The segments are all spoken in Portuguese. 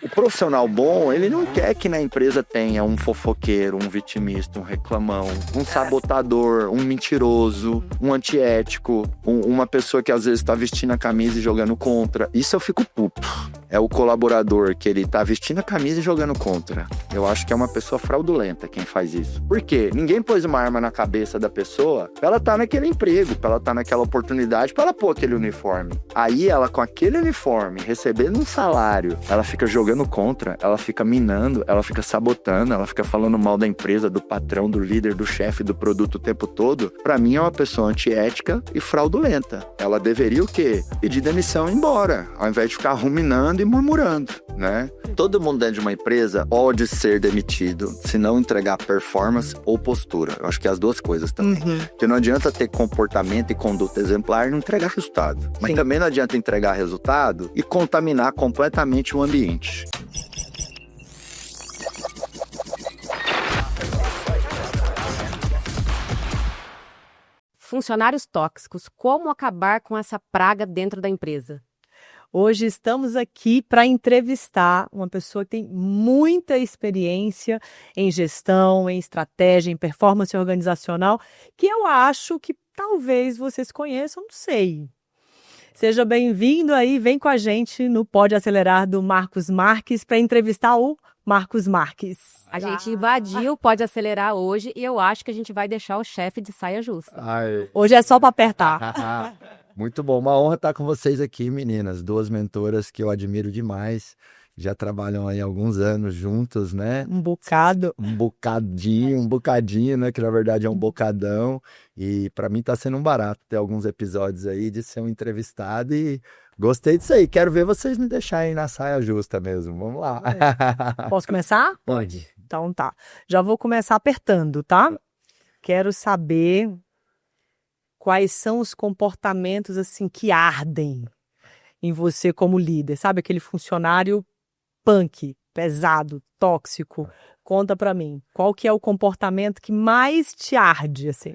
O profissional bom, ele não quer que na empresa tenha um fofoqueiro, um vitimista, um reclamão, um sabotador, um mentiroso, um antiético, uma pessoa que às vezes tá vestindo a camisa e jogando contra. Isso eu fico puto. É o colaborador que ele tá vestindo a camisa e jogando contra. Eu acho que é uma pessoa fraudulenta quem faz isso. Por quê? Ninguém pôs uma arma na cabeça da pessoa pra ela tá naquele emprego, pra ela tá naquela oportunidade, pra ela pôr aquele uniforme. Aí ela, com aquele uniforme, recebendo um salário, ela fica jogando contra, ela fica minando, ela fica sabotando, ela fica falando mal da empresa, do patrão, do líder, do chefe, do produto o tempo todo. Pra mim é uma pessoa antiética e fraudulenta. Ela deveria o quê? Pedir demissão e ir embora, ao invés de ficar ruminando e murmurando, né? Todo mundo dentro de uma empresa pode ser demitido se não entregar performance ou postura. Eu acho que é as duas coisas também. Porque não adianta ter comportamento e conduta exemplar e não entregar resultado. Mas também não adianta entregar resultado e contaminar completamente o ambiente. Funcionários tóxicos, como acabar com essa praga dentro da empresa? Hoje estamos aqui para entrevistar uma pessoa que tem muita experiência em gestão, em estratégia, em performance organizacional, que eu acho que talvez vocês conheçam, não sei. Seja bem-vindo aí, vem com a gente no Pode Acelerar do Marcos Marques para entrevistar o Marcos Marques. A gente invadiu, pode acelerar hoje e eu acho que a gente vai deixar o chefe de saia justa. Ai. Hoje é só para apertar. Muito bom, uma honra estar com vocês aqui, meninas. Duas mentoras que eu admiro demais. Já trabalham aí há alguns anos juntos, né? Um bocado. Um bocadinho, né? Que na verdade é um bocadão. E para mim tá sendo um barato ter alguns episódios aí de ser um entrevistado e gostei disso aí. Quero ver vocês me deixarem na saia justa mesmo. Vamos lá. Posso começar? Pode. Então tá. Já vou começar apertando, tá? Quero saber quais são os comportamentos assim que ardem em você como líder. Sabe aquele funcionário punk, pesado, tóxico? Conta pra mim. Qual que é o comportamento que mais te arde, assim?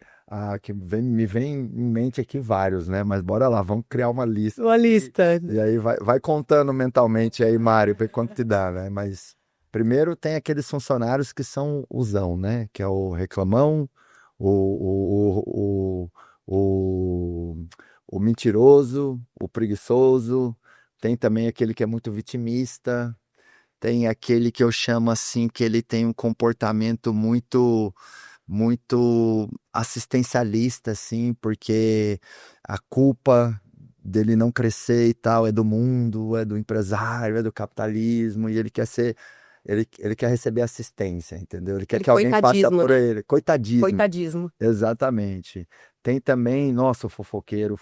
Me vem em mente aqui vários, né? Mas bora lá, vamos criar uma lista. Uma lista. E aí vai contando mentalmente aí, Mário, para quanto te dá, né? Mas primeiro tem aqueles funcionários que são usão, né? Que é o reclamão, o mentiroso, o preguiçoso. Tem também aquele que é muito vitimista. Tem aquele que eu chamo assim, que ele tem um comportamento muito assistencialista, assim, porque a culpa dele não crescer e tal é do mundo, é do empresário, é do capitalismo, e ele quer receber assistência, entendeu? Ele quer que alguém faça por ele. Coitadismo. Coitadismo. Exatamente. Tem também, nossa, o fofoqueiro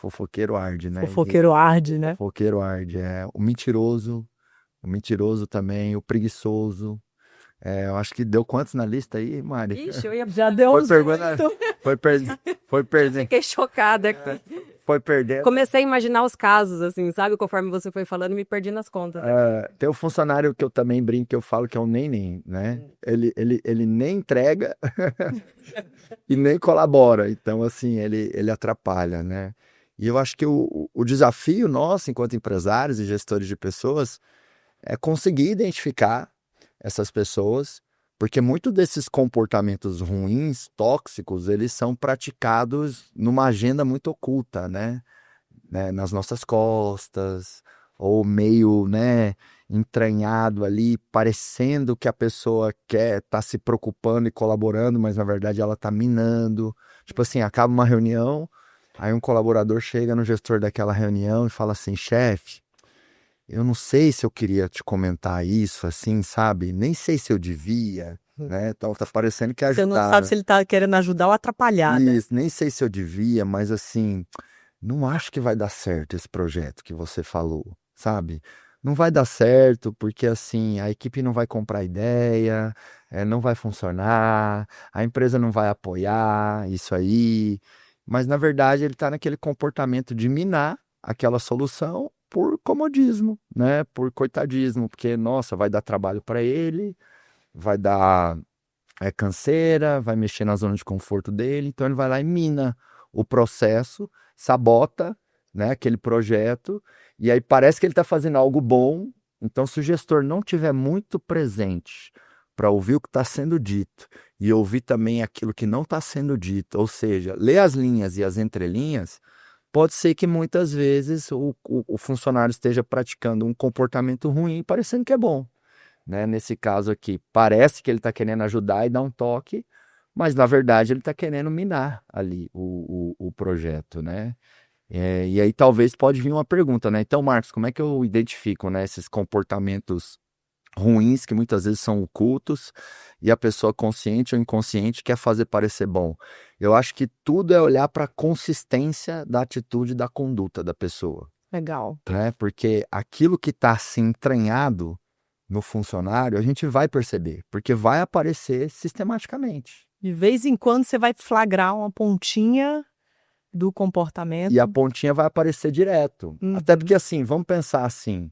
arde, né? Fofoqueiro arde, né? Fofoqueiro arde, é. O mentiroso também, o preguiçoso. Eu acho que deu quantos na lista aí, Mari? Ixi, eu ia... Já deu uns Foi perdendo. Fiquei chocada aqui. Foi perdendo. Comecei a imaginar os casos, assim, sabe? Conforme você foi falando, me perdi nas contas. Tem um funcionário que eu também brinco, que eu falo que é um neném, né? Ele nem entrega e nem colabora. Então, assim, ele atrapalha, né? E eu acho que o desafio nosso, enquanto empresários e gestores de pessoas, é conseguir identificar essas pessoas, porque muitos desses comportamentos ruins, tóxicos, eles são praticados numa agenda muito oculta, né? Nas nossas costas, ou meio, né, entranhado ali, parecendo que a pessoa quer tá se preocupando e colaborando, mas na verdade ela tá minando. Tipo assim, acaba uma reunião, aí um colaborador chega no gestor daquela reunião e fala assim: chefe, eu não sei se eu queria te comentar isso, assim, sabe? Nem sei se eu devia, né? Tá parecendo que ajudar. Você não sabe se ele tá querendo ajudar ou atrapalhar, né? Isso, nem sei se eu devia, mas assim, não acho que vai dar certo esse projeto que você falou, sabe? Não vai dar certo porque, assim, a equipe não vai comprar ideia, não vai funcionar, a empresa não vai apoiar isso aí. Mas, na verdade, ele tá naquele comportamento de minar aquela solução por comodismo, né? Por coitadismo, porque, nossa, vai dar trabalho para ele, vai dar canseira, vai mexer na zona de conforto dele, então ele vai lá e mina o processo, sabota, né, aquele projeto, e aí parece que ele está fazendo algo bom, Então, se o gestor não tiver muito presente para ouvir o que está sendo dito e ouvir também aquilo que não está sendo dito, ou seja, ler as linhas e as entrelinhas, pode ser que muitas vezes o funcionário esteja praticando um comportamento ruim, parecendo que é bom. Né? Nesse caso aqui, parece que ele está querendo ajudar e dar um toque, mas na verdade ele está querendo minar ali o projeto, né? E aí talvez pode vir uma pergunta, né? Então, Marcos, como é que eu identifico, né, esses comportamentos ruins que muitas vezes são ocultos e a pessoa consciente ou inconsciente quer fazer parecer bom? Eu acho que tudo é olhar para a consistência da atitude, da conduta da pessoa, Legal. né? Porque aquilo que está assim entranhado no funcionário, a gente vai perceber, porque vai aparecer sistematicamente. De vez em quando você vai flagrar uma pontinha do comportamento. E a pontinha vai aparecer direto. Até porque, assim, vamos pensar assim,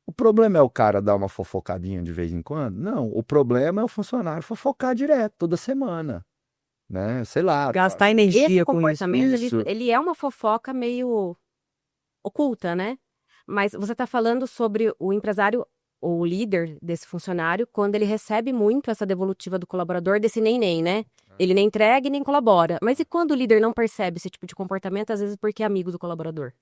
o problema é o cara dar uma fofocadinha de vez em quando? Não, o problema é o funcionário fofocar direto, toda semana, né? Sei lá. Gastar energia Esse com isso. comportamento, Isso. ele é uma fofoca meio oculta, né? Mas você está falando sobre o empresário ou o líder desse funcionário quando ele recebe muito essa devolutiva do colaborador, desse nem, né? Ele nem entrega e nem colabora. Mas e quando o líder não percebe esse tipo de comportamento, às vezes porque é amigo do colaborador?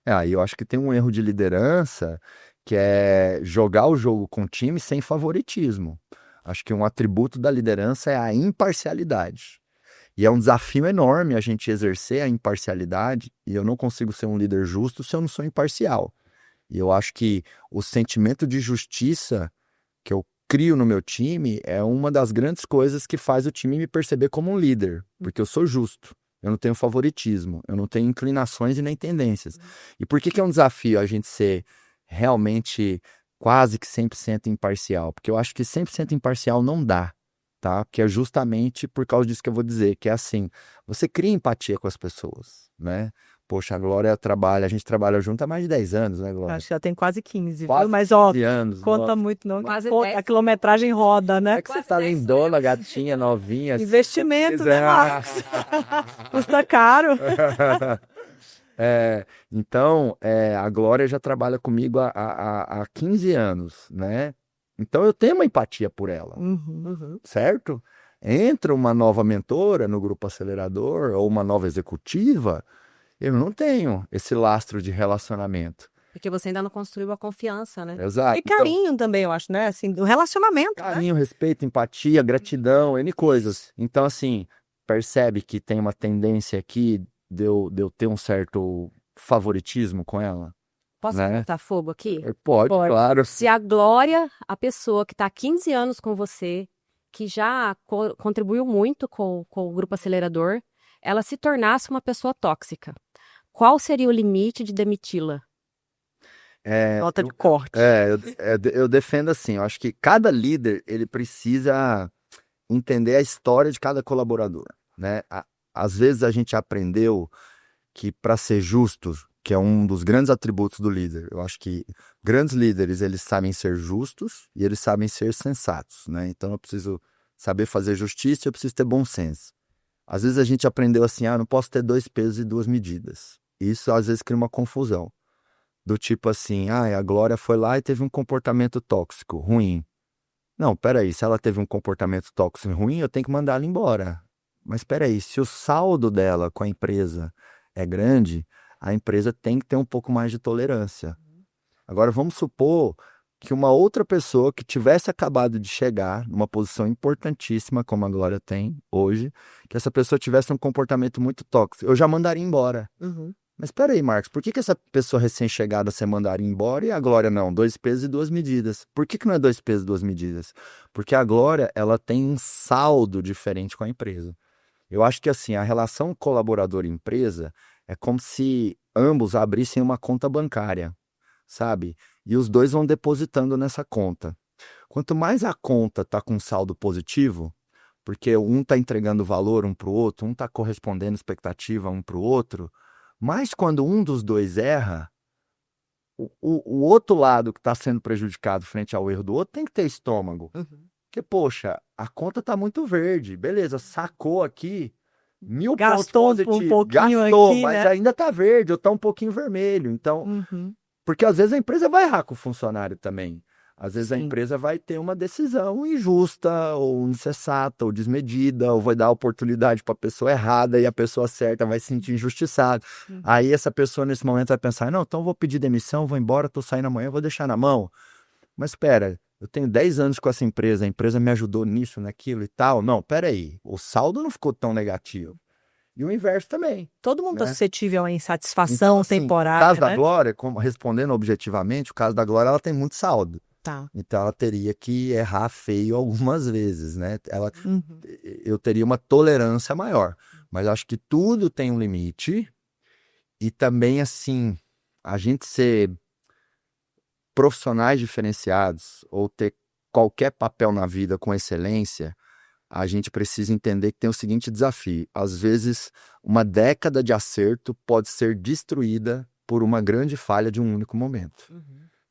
Aí eu acho que tem um erro de liderança que é jogar o jogo com o time sem favoritismo. Acho que um atributo da liderança é a imparcialidade. E é um desafio enorme a gente exercer a imparcialidade, e eu não consigo ser um líder justo se eu não sou imparcial. E eu acho que o sentimento de justiça que eu crio no meu time é uma das grandes coisas que faz o time me perceber como um líder, porque eu sou justo, eu não tenho favoritismo, eu não tenho inclinações e nem tendências. E por que é um desafio a gente ser realmente quase que 100% imparcial? Porque eu acho que 100% imparcial não dá, tá? Que é justamente por causa disso que eu vou dizer, que é assim, você cria empatia com as pessoas, né? Poxa, a Glória trabalha, a gente trabalha junto há mais de 10 anos, né, Glória? Acho que já tem quase 15, Quase viu? Mas, ó, 15 anos. conta Nossa. muito não. Quase Pô, 10. a quilometragem roda, né? É que você tá lindona, gatinha, novinha. Investimento, né, Marcos? Custa caro. Então, a Glória já trabalha comigo há 15 anos, né? Então eu tenho uma empatia por ela, certo? Entra uma nova mentora no grupo acelerador ou uma nova executiva, eu não tenho esse lastro de relacionamento. Porque você ainda não construiu a confiança, né? Exato. E carinho também, eu acho, né? Assim, do relacionamento, né? Carinho, respeito, empatia, gratidão, N coisas. Então, assim, percebe que tem uma tendência aqui de eu ter um certo favoritismo com ela? Posso Né? botar fogo aqui? Pode, claro. Se a Glória, a pessoa que está há 15 anos com você, que já contribuiu muito com o Grupo Acelerador, ela se tornasse uma pessoa tóxica, qual seria o limite de demiti-la? Nota de corte. Eu defendo assim, eu acho que cada líder, ele precisa entender a história de cada colaborador, né? Às vezes a gente aprendeu que para ser justo, que é um dos grandes atributos do líder, eu acho que grandes líderes, eles sabem ser justos e eles sabem ser sensatos, né? Então eu preciso saber fazer justiça e eu preciso ter bom senso. Às vezes a gente aprendeu assim, não posso ter 2 pesos e 2 medidas. Isso às vezes cria uma confusão. Do tipo assim, a Glória foi lá e teve um comportamento tóxico, ruim. Não, peraí, se ela teve um comportamento tóxico ruim, eu tenho que mandar ela embora. Mas peraí, se o saldo dela com a empresa é grande, a empresa tem que ter um pouco mais de tolerância. Agora vamos supor que uma outra pessoa que tivesse acabado de chegar numa posição importantíssima, como a Glória tem hoje, que essa pessoa tivesse um comportamento muito tóxico, eu já mandaria embora. Mas espera aí, Marcos, por que essa pessoa recém-chegada você mandaria embora e a Glória não? 2 pesos e 2 medidas. Por que não é 2 pesos e 2 medidas? Porque a Glória, ela tem um saldo diferente com a empresa. Eu acho que assim, a relação colaborador-empresa é como se ambos abrissem uma conta bancária, sabe? E os dois vão depositando nessa conta. Quanto mais a conta está com saldo positivo, porque um está entregando valor um para o outro, um está correspondendo expectativa um para o outro, mas quando um dos dois erra, o outro lado que está sendo prejudicado frente ao erro do outro tem que ter estômago. Porque, poxa, a conta está muito verde. Beleza, sacou aqui 1000 Gastou pontos positivos. um pouquinho Gastou, aqui, mas né? ainda está verde ou está um pouquinho vermelho. Então, Porque às vezes a empresa vai errar com o funcionário também. Às vezes a Sim. empresa vai ter uma decisão injusta, ou insensata, ou desmedida, ou vai dar oportunidade para a pessoa errada e a pessoa certa vai se sentir injustiçada. Aí essa pessoa nesse momento vai pensar, não, então eu vou pedir demissão, vou embora, tô saindo amanhã, vou deixar na mão. Mas espera, eu tenho 10 anos com essa empresa, a empresa me ajudou nisso, naquilo e tal. Não, peraí, o saldo não ficou tão negativo. E o inverso também. Todo mundo Né? é suscetível à insatisfação Então, assim, o temporária, caso da né? Glória, respondendo objetivamente, o caso da Glória, ela tem muito saldo. Tá. Então ela teria que errar feio algumas vezes, né? Uhum. Eu teria uma tolerância maior. Mas acho que tudo tem um limite. E também, assim, a gente ser profissionais diferenciados ou ter qualquer papel na vida com excelência, a gente precisa entender que tem o seguinte desafio. Às vezes, uma década de acerto pode ser destruída por uma grande falha de um único momento.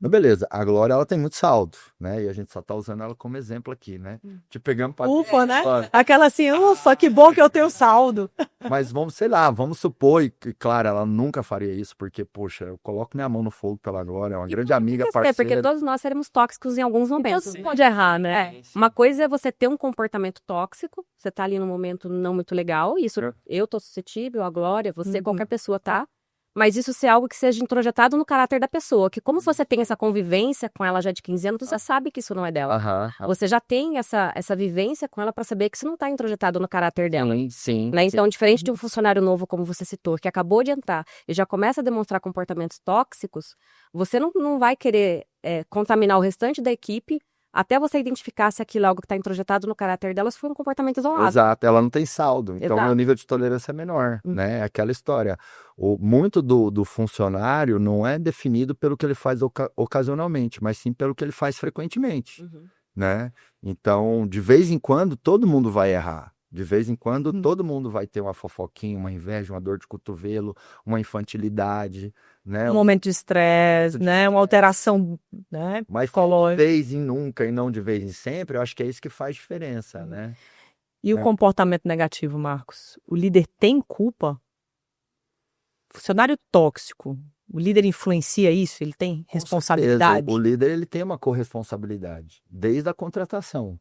Mas beleza, a Glória ela tem muito saldo, né? E a gente só tá usando ela como exemplo aqui, né? Te pegamos pra... Ufa, né? Aquela assim, ufa, que bom que eu tenho saldo. Mas vamos, sei lá, vamos supor, e claro, ela nunca faria isso, porque, poxa, eu coloco minha mão no fogo pela Glória, é uma grande amiga, parceira. Porque todos nós seremos tóxicos em alguns momentos. Então, você pode errar, né? Uma coisa é você ter um comportamento tóxico, você tá ali num momento não muito legal, isso eu tô suscetível, a Glória, você, qualquer pessoa tá, mas isso ser algo que seja introjetado no caráter da pessoa, que como você tem essa convivência com ela já de 15 anos, você sabe que isso não é dela. Você já tem essa vivência com ela pra saber que isso não tá introjetado no caráter dela. Sim. Né? Então, diferente de um funcionário novo, como você citou, que acabou de entrar e já começa a demonstrar comportamentos tóxicos, você não vai querer contaminar o restante da equipe até você identificar se aquilo é algo que está introjetado no caráter dela, se foi um comportamento isolado. Exato, ela não tem saldo, então Exato. o nível de tolerância é menor, né? Aquela história. Muito do funcionário não é definido pelo que ele faz ocasionalmente, mas sim pelo que ele faz frequentemente, né? Então, de vez em quando, todo mundo vai errar. De vez em quando, todo mundo vai ter uma fofoquinha, uma inveja, uma dor de cotovelo, uma infantilidade, né? Um momento de estresse, né? Uma alteração, né? Mas de psicológica. vez em nunca e não de vez em sempre, eu acho que é isso que faz diferença, né? E o comportamento negativo, Marcos? O líder tem culpa? Funcionário tóxico, o líder influencia isso? Ele tem responsabilidade? O líder ele tem uma corresponsabilidade, desde a contratação.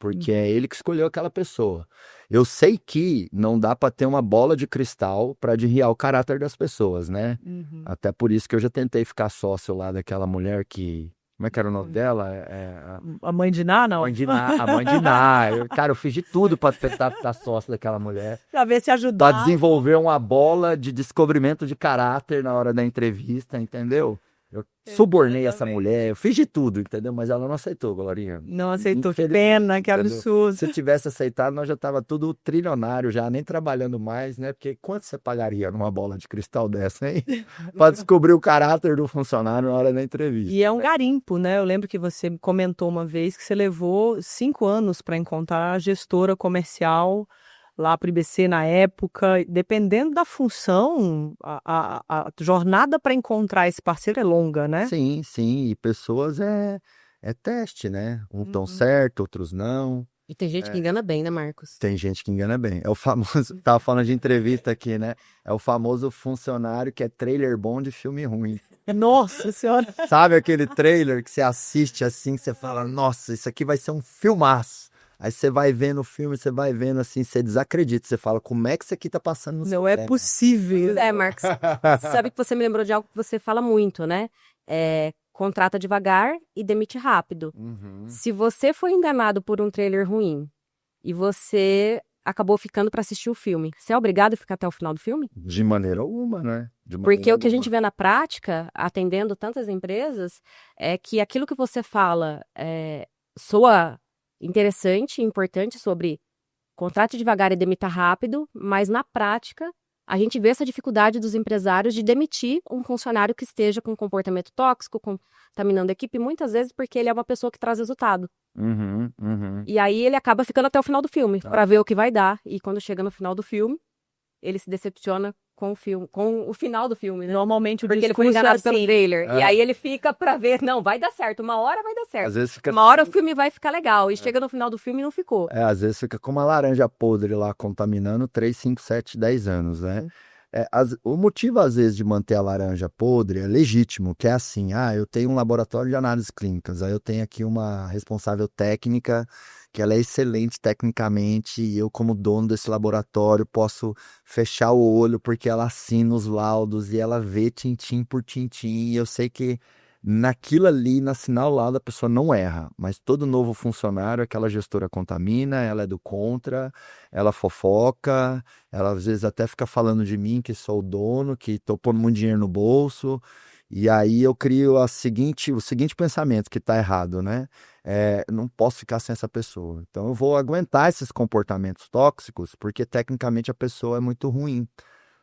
Porque é ele que escolheu aquela pessoa. Eu sei que não dá para ter uma bola de cristal para desriar o caráter das pessoas, né? Até por isso que eu já tentei ficar sócio lá daquela mulher que... Como é que era o nome dela? A mãe de Ná, não? A mãe de Ná. Cara, eu fiz de tudo para tentar ficar sócio daquela mulher. Pra ver se ajudar. Para desenvolver uma bola de descobrimento de caráter na hora da entrevista, entendeu? Eu subornei essa mulher, eu fiz de tudo, entendeu? Mas ela não aceitou, Glorinha. Não aceitou, que pena, que absurdo. Se tivesse aceitado, nós já tava tudo trilionário já, nem trabalhando mais, né? Porque quanto você pagaria numa bola de cristal dessa, hein? Para descobrir o caráter do funcionário na hora da entrevista. E é um garimpo, né? Eu lembro que você comentou uma vez que você levou 5 anos para encontrar a gestora comercial lá para o IBC na época. Dependendo da função, a jornada para encontrar esse parceiro é longa, né? Sim, sim. E pessoas é teste, né? Uns tão certo, outros não. E tem gente que engana bem, né, Marcos? Tem gente que engana bem. É o famoso, tava falando de entrevista aqui, né? É o famoso funcionário que é trailer bom de filme ruim. Nossa Senhora! Sabe aquele trailer que você assiste assim, que você fala, nossa, isso aqui vai ser um filmaço. Aí você vai vendo o filme, você vai vendo assim, você desacredita. Você fala, como é que isso aqui tá passando no Não cinema? é possível. Marcos, sabe que você me lembrou de algo que você fala muito, né? Contrata devagar e demite rápido. Se você foi enganado por um trailer ruim e você acabou ficando para assistir o filme, você é obrigado a ficar até o final do filme? De maneira alguma, né? Porque o que a gente vê na prática, atendendo tantas empresas, é que aquilo que você fala soa interessante, importante sobre contrate devagar e demita rápido, mas na prática a gente vê essa dificuldade dos empresários de demitir um funcionário que esteja com comportamento tóxico, contaminando a equipe, muitas vezes porque ele é uma pessoa que traz resultado. E aí ele acaba ficando até o final do filme, para ver o que vai dar. E quando chega no final do filme, ele se decepciona com o final do filme, né? Normalmente o Porque ele foi discurso é enganado pelo assim, trailer. E aí ele fica pra ver, não, vai dar certo, uma hora vai dar certo. Às vezes fica... Uma hora o filme vai ficar legal. E chega no final do filme e não ficou. Às vezes fica com uma laranja podre lá, contaminando 3, 5, 7, 10 anos, né? O motivo, às vezes, de manter a laranja podre é legítimo, que é assim, eu tenho um laboratório de análises clínicas, aí eu tenho aqui uma responsável técnica, que ela é excelente tecnicamente, e eu, como dono desse laboratório, posso fechar o olho, porque ela assina os laudos, e ela vê tintim por tintim, e eu sei que naquilo ali, na assinar o laudo, a pessoa não erra, mas todo novo funcionário, aquela gestora contamina, ela é do contra, ela fofoca, ela às vezes até fica falando de mim, que sou o dono, que tô pondo muito dinheiro no bolso. E aí eu crio o seguinte pensamento que tá errado, né? Não posso ficar sem essa pessoa. Então eu vou aguentar esses comportamentos tóxicos, porque tecnicamente a pessoa é muito ruim,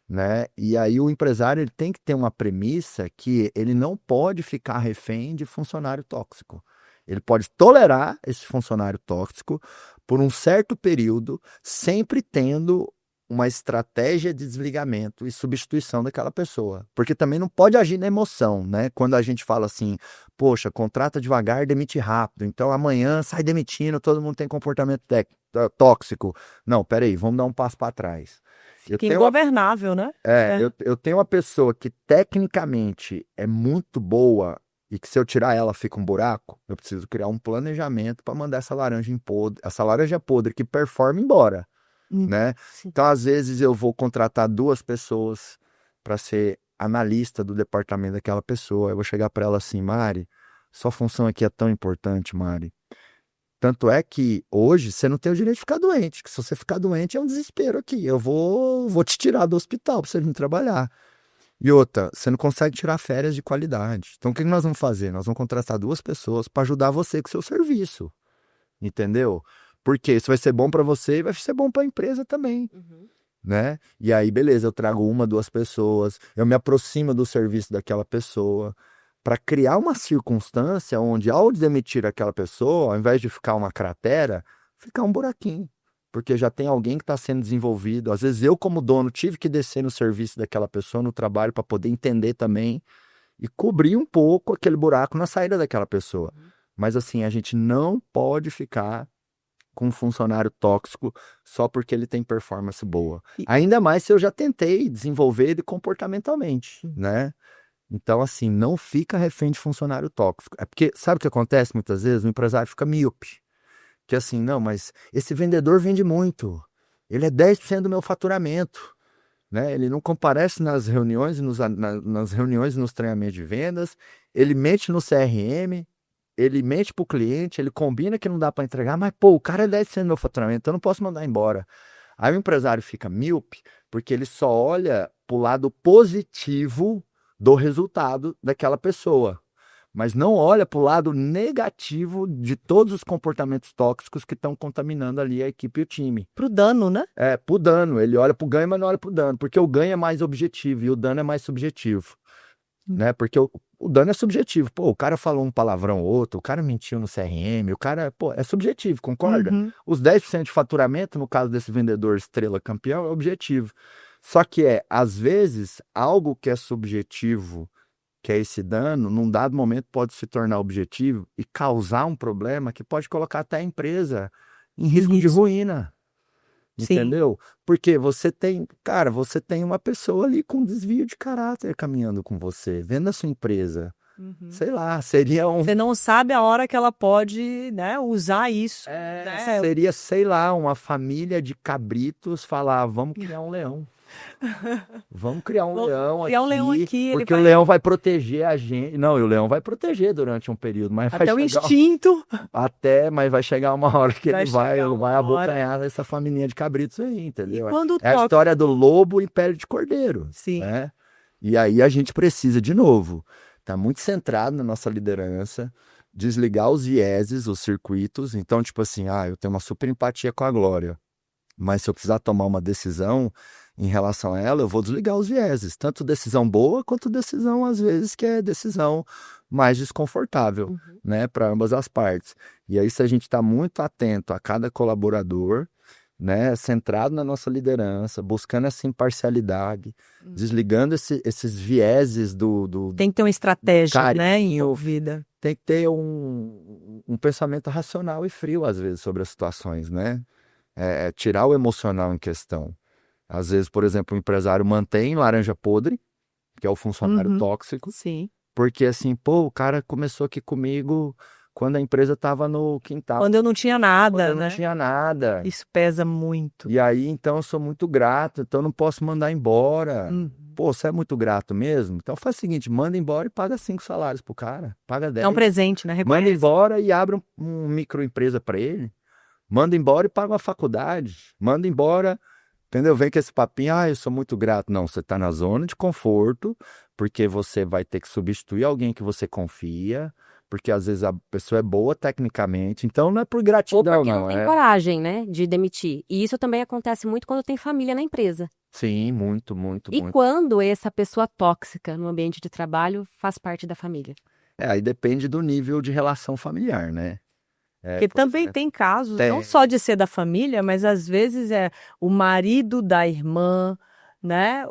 né? E aí o empresário ele tem que ter uma premissa que ele não pode ficar refém de funcionário tóxico. Ele pode tolerar esse funcionário tóxico por um certo período, sempre tendo uma estratégia de desligamento e substituição daquela pessoa. Porque também não pode agir na emoção, né? Quando a gente fala assim, poxa, contrata devagar, demite rápido. Então amanhã sai demitindo, todo mundo tem comportamento tóxico. Não, peraí, vamos dar um passo para trás. Que ingovernável, né? Eu tenho uma pessoa que tecnicamente é muito boa e que se eu tirar ela fica um buraco, eu preciso criar um planejamento para mandar essa laranja podre que performa embora, né? Então, às vezes eu vou contratar 2 pessoas para ser analista do departamento daquela pessoa. Eu vou chegar para ela assim, Mari, sua função aqui é tão importante, Mari. Tanto é que hoje você não tem o direito de ficar doente, que se você ficar doente é um desespero aqui. Eu vou te tirar do hospital para você vir trabalhar. E outra, você não consegue tirar férias de qualidade. Então o que nós vamos fazer? Nós vamos contratar 2 pessoas para ajudar você com o seu serviço. Entendeu? Porque isso vai ser bom para você e vai ser bom para a empresa também. Né? E aí, beleza, eu trago 1, 2 pessoas, eu me aproximo do serviço daquela pessoa, para criar uma circunstância onde, ao demitir aquela pessoa, ao invés de ficar uma cratera, ficar um buraquinho. Porque já tem alguém que está sendo desenvolvido. Às vezes eu, como dono, tive que descer no serviço daquela pessoa, no trabalho, para poder entender também e cobrir um pouco aquele buraco na saída daquela pessoa. Mas assim, a gente não pode ficar com um funcionário tóxico só porque ele tem performance boa. Ainda mais se eu já tentei desenvolver ele comportamentalmente, né? Então, assim, não fica refém de funcionário tóxico. É porque, sabe o que acontece muitas vezes? O empresário fica míope. Que assim, não, mas esse vendedor vende muito. Ele é 10% do meu faturamento. Né? Ele não comparece nas reuniões, nas reuniões e nos treinamentos de vendas. Ele mente no CRM. Ele mente pro cliente. Ele combina que não dá para entregar. Mas, pô, o cara é 10% do meu faturamento. Então eu não posso mandar embora. Aí o empresário fica míope porque ele só olha pro lado positivo do resultado daquela pessoa, mas não olha para o lado negativo de todos os comportamentos tóxicos que estão contaminando ali a equipe e o time. Pro dano, né? Pro dano. Ele olha pro ganho, mas não olha pro dano, porque o ganho é mais objetivo e o dano é mais subjetivo, né? Porque o dano é subjetivo. Pô, o cara falou um palavrão ou outro, o cara mentiu no CRM, o cara, pô, é subjetivo, concorda? Os 10% de faturamento, no caso desse vendedor estrela campeão, é objetivo. Só que às vezes, algo que é subjetivo, que é esse dano, num dado momento pode se tornar objetivo e causar um problema que pode colocar até a empresa em risco de ruína. Entendeu? Porque você tem uma pessoa ali com desvio de caráter caminhando com você, vendo a sua empresa. Sei lá, seria um... Você não sabe a hora que ela pode, né, usar isso. Né? Seria, sei lá, uma família de cabritos falar, vamos criar um leão. Vamos criar um leão aqui, porque o leão vai proteger a gente. Não, e o leão vai proteger durante um período, mas até o instinto. Mas vai chegar uma hora que ele vai abocanhar essa família de cabritos aí, entendeu? É a história do lobo e pele de cordeiro. Sim. Né? E aí a gente precisa, de novo, tá muito centrado na nossa liderança, desligar os vieses, os circuitos. Então, tipo assim, eu tenho uma super empatia com a Glória, mas se eu precisar tomar uma decisão em relação a ela, eu vou desligar os vieses, tanto decisão boa quanto decisão, às vezes, que é decisão mais desconfortável, né, para ambas as partes. E aí, se a gente está muito atento a cada colaborador, né, centrado na nossa liderança, buscando essa imparcialidade, desligando esses vieses do tem que ter uma estratégia, carinho, né, envolvida. Tem que ter um pensamento racional e frio, às vezes, sobre as situações, né? Tirar o emocional em questão. Às vezes, por exemplo, o empresário mantém laranja podre, que é o funcionário tóxico, Sim. porque assim, pô, o cara começou aqui comigo quando a empresa estava no quintal, Quando eu não tinha quando nada, eu não né? tinha nada. Isso pesa muito. E aí, então, eu sou muito grato, então eu não posso mandar embora. Pô, você é muito grato mesmo? Então faz o seguinte, manda embora e paga 5 salários pro cara, paga 10. É um presente, né? Manda Reconhece. embora e abre um microempresa para ele. Manda embora e paga uma faculdade. Manda embora, entendeu? Vem com esse papinho, eu sou muito grato. Não, você tá na zona de conforto, porque você vai ter que substituir alguém que você confia, porque às vezes a pessoa é boa tecnicamente, então não é por Ou gratidão, porque não não. tem É. coragem, né, de demitir. E isso também acontece muito quando tem família na empresa. Sim, muito, muito, E muito. quando essa pessoa tóxica no ambiente de trabalho faz parte da família. Aí depende do nível de relação familiar, né? Porque Por também exemplo, tem casos, tem. não só de ser da família, mas às vezes é o marido da irmã, né?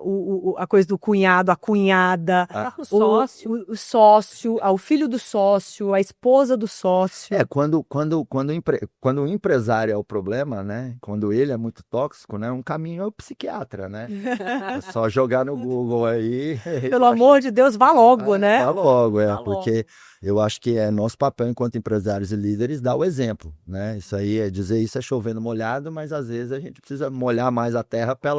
A coisa do cunhado, a cunhada, O sócio. o sócio, o filho do sócio, a esposa do sócio. Quando o empresário é o problema, né? Quando ele é muito tóxico, né? Um caminho é o psiquiatra, né? É só jogar no Google aí. Pelo amor de Deus, vá logo, né? Vá logo, Vá logo. porque eu acho que é nosso papel enquanto empresários e líderes dar o exemplo, né? Isso aí dizer isso é chovendo molhado, mas às vezes a gente precisa molhar mais a terra para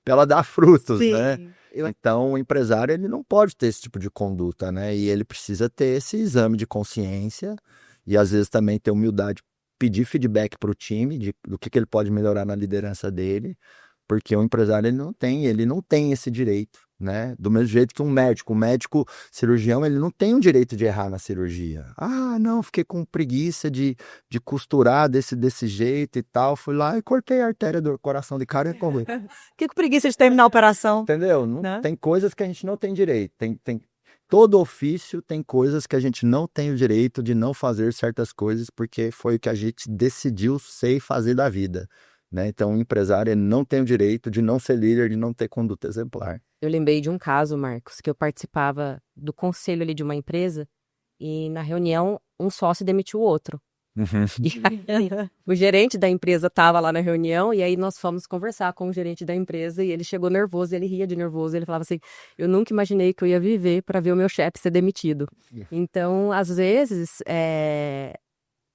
ela dar frutos, né? Sim. Então, o empresário ele não pode ter esse tipo de conduta, né? E ele precisa ter esse exame de consciência e às vezes também ter humildade, pedir feedback para o time do que ele pode melhorar na liderança dele, porque o empresário ele não tem esse direito, né? Do mesmo jeito que um médico cirurgião, ele não tem o direito de errar na cirurgia. Não, fiquei com preguiça de costurar desse jeito e tal, fui lá e cortei a artéria do coração de cara e acabou. Que preguiça de terminar a operação. Entendeu? Né? Tem coisas que a gente não tem direito. Todo ofício tem coisas que a gente não tem o direito de não fazer certas coisas porque foi o que a gente decidiu ser e fazer da vida, né? Então, o empresário ele não tem o direito de não ser líder, de não ter conduta exemplar. Eu lembrei de um caso, Marcos, que eu participava do conselho ali de uma empresa e na reunião um sócio demitiu o outro. E aí, o gerente da empresa estava lá na reunião e aí nós fomos conversar com o gerente da empresa e ele chegou nervoso, ele ria de nervoso, ele falava assim, eu nunca imaginei que eu ia viver para ver o meu chefe ser demitido. Então, às vezes,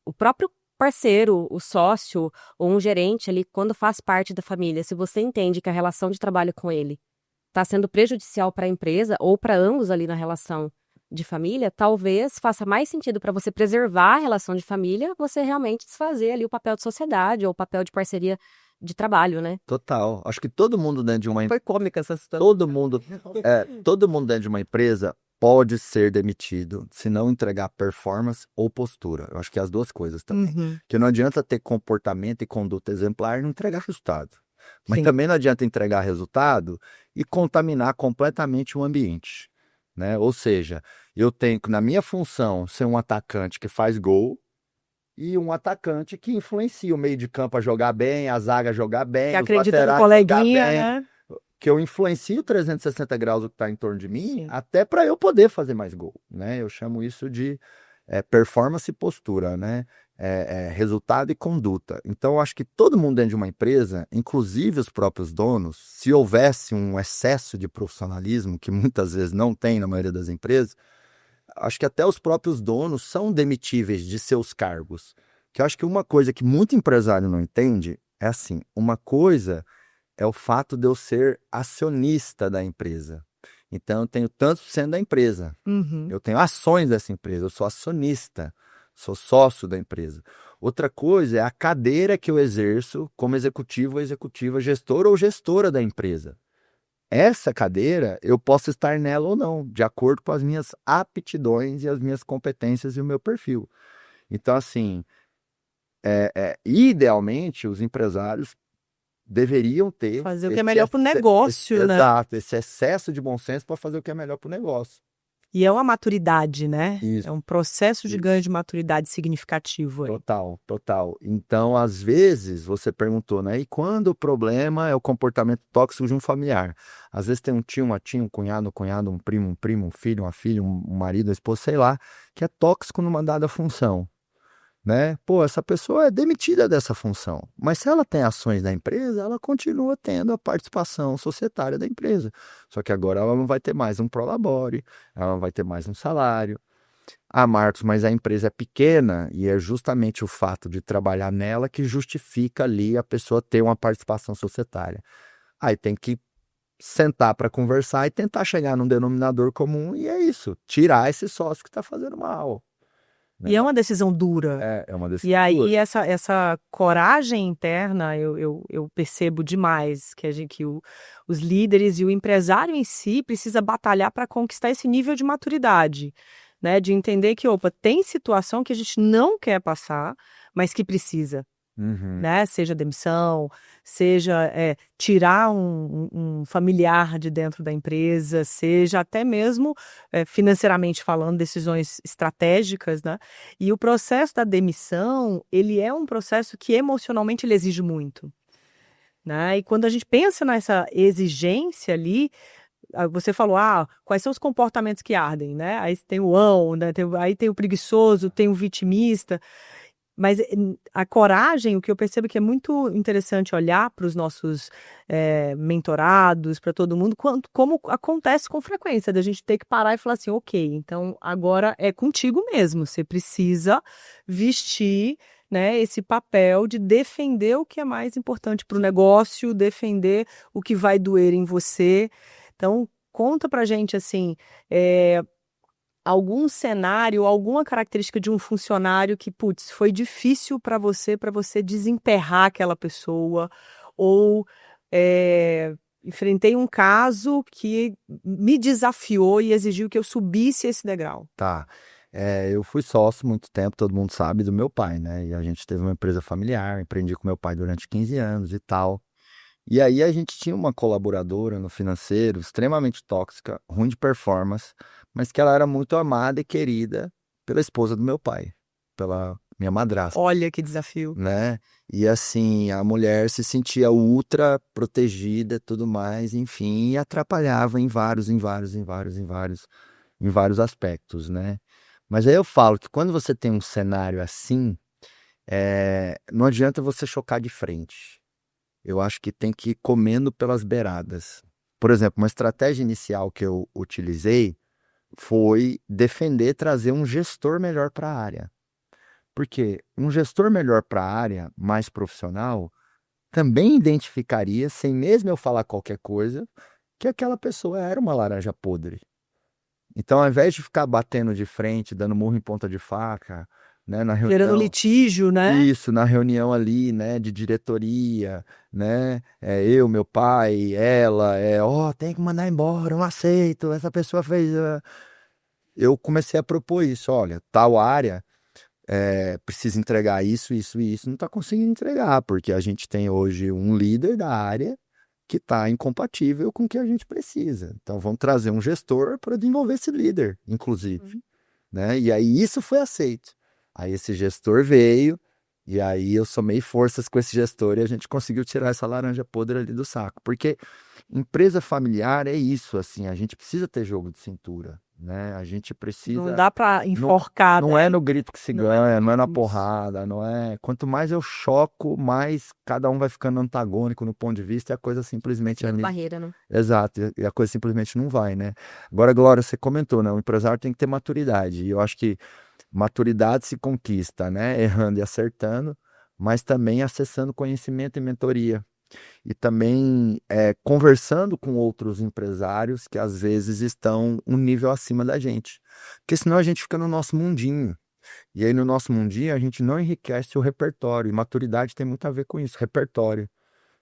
o próprio parceiro, o sócio ou um gerente ali, quando faz parte da família, se você entende que a relação de trabalho com ele está sendo prejudicial para a empresa ou para ambos ali na relação de família, talvez faça mais sentido para você preservar a relação de família, você realmente desfazer ali o papel de sociedade ou o papel de parceria de trabalho, né? Total. Acho que todo mundo dentro de uma Foi cômica essa situação. todo mundo dentro de uma empresa pode ser demitido se não entregar performance ou postura. Eu acho que é as duas coisas também. Que não adianta ter comportamento e conduta exemplar e não entregar resultado. Mas Sim. também não adianta entregar resultado e contaminar completamente o ambiente, né? Ou seja, eu tenho que, na minha função, ser um atacante que faz gol e um atacante que influencia o meio de campo a jogar bem, a zaga a jogar bem, Que os acredita no laterais coleguinha, jogar bem, né? que eu influencio 360 graus o que está em torno de mim, Sim. até para eu poder fazer mais gol, né? Eu chamo isso de performance e postura, né? Resultado e conduta. Então, eu acho que todo mundo dentro de uma empresa, inclusive os próprios donos, se houvesse um excesso de profissionalismo, que muitas vezes não tem na maioria das empresas, acho que até os próprios donos são demitíveis de seus cargos. Que eu acho que uma coisa que muito empresário não entende é assim, uma coisa é o fato de eu ser acionista da empresa. Então, eu tenho tantos por cento da empresa. Eu tenho ações dessa empresa, eu sou acionista, sou sócio da empresa. Outra coisa é a cadeira que eu exerço como executivo ou executiva, gestor ou gestora da empresa. Essa cadeira, eu posso estar nela ou não, de acordo com as minhas aptidões e as minhas competências e o meu perfil. Então, assim, idealmente, os empresários deveriam ter Fazer o que é melhor pro negócio, né? Exato, esse excesso de bom senso para fazer o que é melhor para o negócio. E é uma maturidade, né? Isso. É um processo de Isso. ganho de maturidade significativo aí. Total, total. Então, às vezes, você perguntou, né? E quando o problema é o comportamento tóxico de um familiar? Às vezes tem um tio, uma tia, um cunhado, um primo, um filho, uma filha, um marido, uma esposa, sei lá, que é tóxico numa dada função. né? Pô, essa pessoa é demitida dessa função, mas se ela tem ações da empresa, ela continua tendo a participação societária da empresa. Só que agora ela não vai ter mais um prolabore, ela não vai ter mais um salário. Ah, Marcos, mas a empresa é pequena e é justamente o fato de trabalhar nela que justifica ali a pessoa ter uma participação societária. Aí tem que sentar para conversar e tentar chegar num denominador comum e é isso, tirar esse sócio que está fazendo mal. E é uma decisão dura. É uma decisão E aí, dura. essa coragem interna, eu percebo demais que os líderes e o empresário em si precisa batalhar para conquistar esse nível de maturidade, né? De entender que, opa, tem situação que a gente não quer passar, mas que precisa. Uhum. Né? Seja demissão, seja tirar um familiar de dentro da empresa, seja até mesmo financeiramente falando, decisões estratégicas, né? E o processo da demissão, ele é um processo que emocionalmente ele exige muito, né? E quando a gente pensa nessa exigência ali, você falou, quais são os comportamentos que ardem, né? Aí tem o né? Aí tem o preguiçoso, tem o vitimista. Mas a coragem, o que eu percebo que é muito interessante olhar para os nossos mentorados, para todo mundo, como acontece com frequência, da gente ter que parar e falar assim, ok, então agora é contigo mesmo, você precisa vestir, né, esse papel de defender o que é mais importante para o negócio, defender o que vai doer em você. Então, conta pra gente, assim, algum cenário, alguma característica de um funcionário que, putz, foi difícil para você desemperrar aquela pessoa, ou enfrentei um caso que me desafiou e exigiu que eu subisse esse degrau. Tá. Eu fui sócio muito tempo, todo mundo sabe, do meu pai, né? E a gente teve uma empresa familiar, empreendi com meu pai durante 15 anos e tal. E aí a gente tinha uma colaboradora no financeiro extremamente tóxica, ruim de performance, mas que ela era muito amada e querida pela esposa do meu pai, pela minha madrasta, Olha que desafio. né? E assim, a mulher se sentia ultra protegida, tudo mais, enfim, e atrapalhava em vários aspectos, né? Mas aí eu falo que quando você tem um cenário assim, não adianta você chocar de frente. Eu acho que tem que ir comendo pelas beiradas. Por exemplo, uma estratégia inicial que eu utilizei foi defender trazer um gestor melhor para a área. Porque um gestor melhor para a área, mais profissional, também identificaria, sem mesmo eu falar qualquer coisa, que aquela pessoa era uma laranja podre. Então, ao invés de ficar batendo de frente, dando murro em ponta de faca, né, na Gerando reunião, litígio, né? isso, na reunião ali, né, de diretoria, né, eu, meu pai, ela, tem que mandar embora, eu não aceito, essa pessoa fez... Eu comecei a propor isso, olha, tal área precisa entregar isso, isso e isso, não está conseguindo entregar, porque a gente tem hoje um líder da área que está incompatível com o que a gente precisa. Então, vamos trazer um gestor para desenvolver esse líder, inclusive. Né? E aí isso foi aceito. Aí esse gestor veio, e aí eu somei forças com esse gestor e a gente conseguiu tirar essa laranja podre ali do saco. Porque empresa familiar é isso, assim, a gente precisa ter jogo de cintura, né? A gente precisa... Não dá para enforcar. Não é no grito que se ganha, não é na isso. porrada, não é... Quanto mais eu choco, mais cada um vai ficando antagônico no ponto de vista e a coisa simplesmente... Barreira, né? Exato, e a coisa simplesmente não vai, né? Agora, Glória, você comentou, né? O empresário tem que ter maturidade, e eu acho que maturidade se conquista, né? Errando e acertando, mas também acessando conhecimento e mentoria. E também conversando com outros empresários que às vezes estão um nível acima da gente. Porque senão a gente fica no nosso mundinho. E aí no nosso mundinho a gente não enriquece o repertório. E maturidade tem muito a ver com isso, repertório.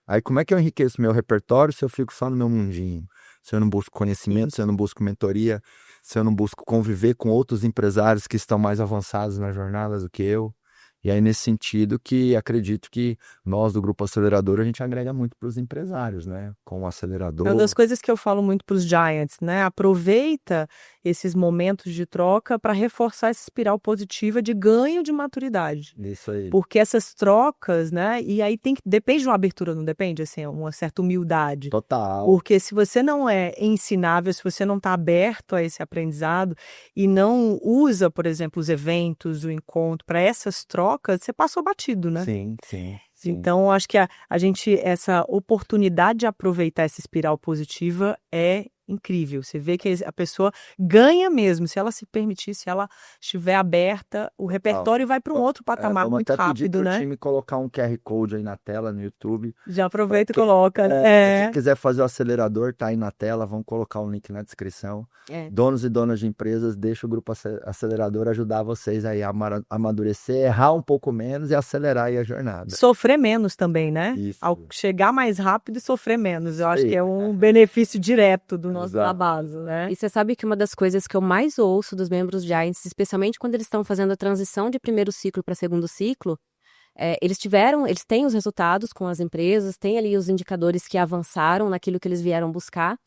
Aí como é que eu enriqueço meu repertório se eu fico só no meu mundinho? Se eu não busco conhecimento, se eu não busco mentoria, se eu não busco conviver com outros empresários que estão mais avançados na jornada do que eu. E aí, nesse sentido, que acredito que nós, do Grupo Acelerador, a gente agrega muito para os empresários, né? Com o acelerador. É uma das coisas que eu falo muito para os Giants, né? Aproveita esses momentos de troca para reforçar essa espiral positiva de ganho de maturidade. Isso aí. Porque essas trocas, né? E aí depende de uma abertura, não depende? Assim, uma certa humildade. Total. Porque se você não é ensinável, se você não está aberto a esse aprendizado e não usa, por exemplo, os eventos, o encontro para essas trocas, troca, você passou batido, né? Sim, sim, sim. Então, acho que a gente, essa oportunidade de aproveitar essa espiral positiva é incrível. Você vê que a pessoa ganha mesmo, se ela se permitir, se ela estiver aberta, o repertório vai para um outro patamar Vamos muito até pedir rápido, pro né? time colocar um QR Code aí na tela, no YouTube. Já aproveita e Quem- coloca. Quem quiser fazer o acelerador, tá aí na tela, vamos colocar o link na descrição. É. Donos e donas de empresas, deixa o grupo acelerador ajudar vocês aí a amadurecer, errar um pouco menos e acelerar aí a jornada. Sofrer menos também, né? Isso. Ao chegar mais rápido e sofrer menos. Eu acho Aí. que é um benefício direto do nosso Exato. trabalho, né? E você sabe que uma das coisas que eu mais ouço dos membros Giants, especialmente quando eles estão fazendo a transição de primeiro ciclo para segundo ciclo, eles têm os resultados com as empresas, têm ali os indicadores que avançaram naquilo que eles vieram buscar,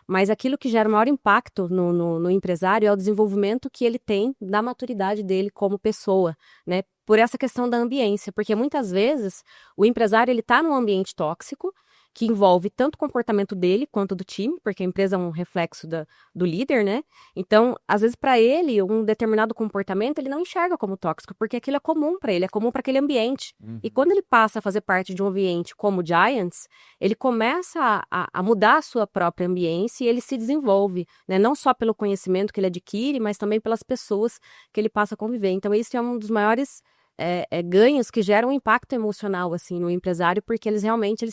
mas aquilo que gera maior impacto no empresário é o desenvolvimento que ele tem da maturidade dele como pessoa, né? Por essa questão da ambiência, porque muitas vezes o empresário ele está num ambiente tóxico, que envolve tanto o comportamento dele quanto do time, porque a empresa é um reflexo do líder, né? Então, às vezes, para ele, um determinado comportamento ele não enxerga como tóxico, porque aquilo é comum para ele, é comum para aquele ambiente. E quando ele passa a fazer parte de um ambiente como o Giants, ele começa a mudar a sua própria ambiência e ele se desenvolve, né? Não só pelo conhecimento que ele adquire, mas também pelas pessoas que ele passa a conviver. Então, esse é um dos maiores ganhos que geram um impacto emocional assim no empresário, porque eles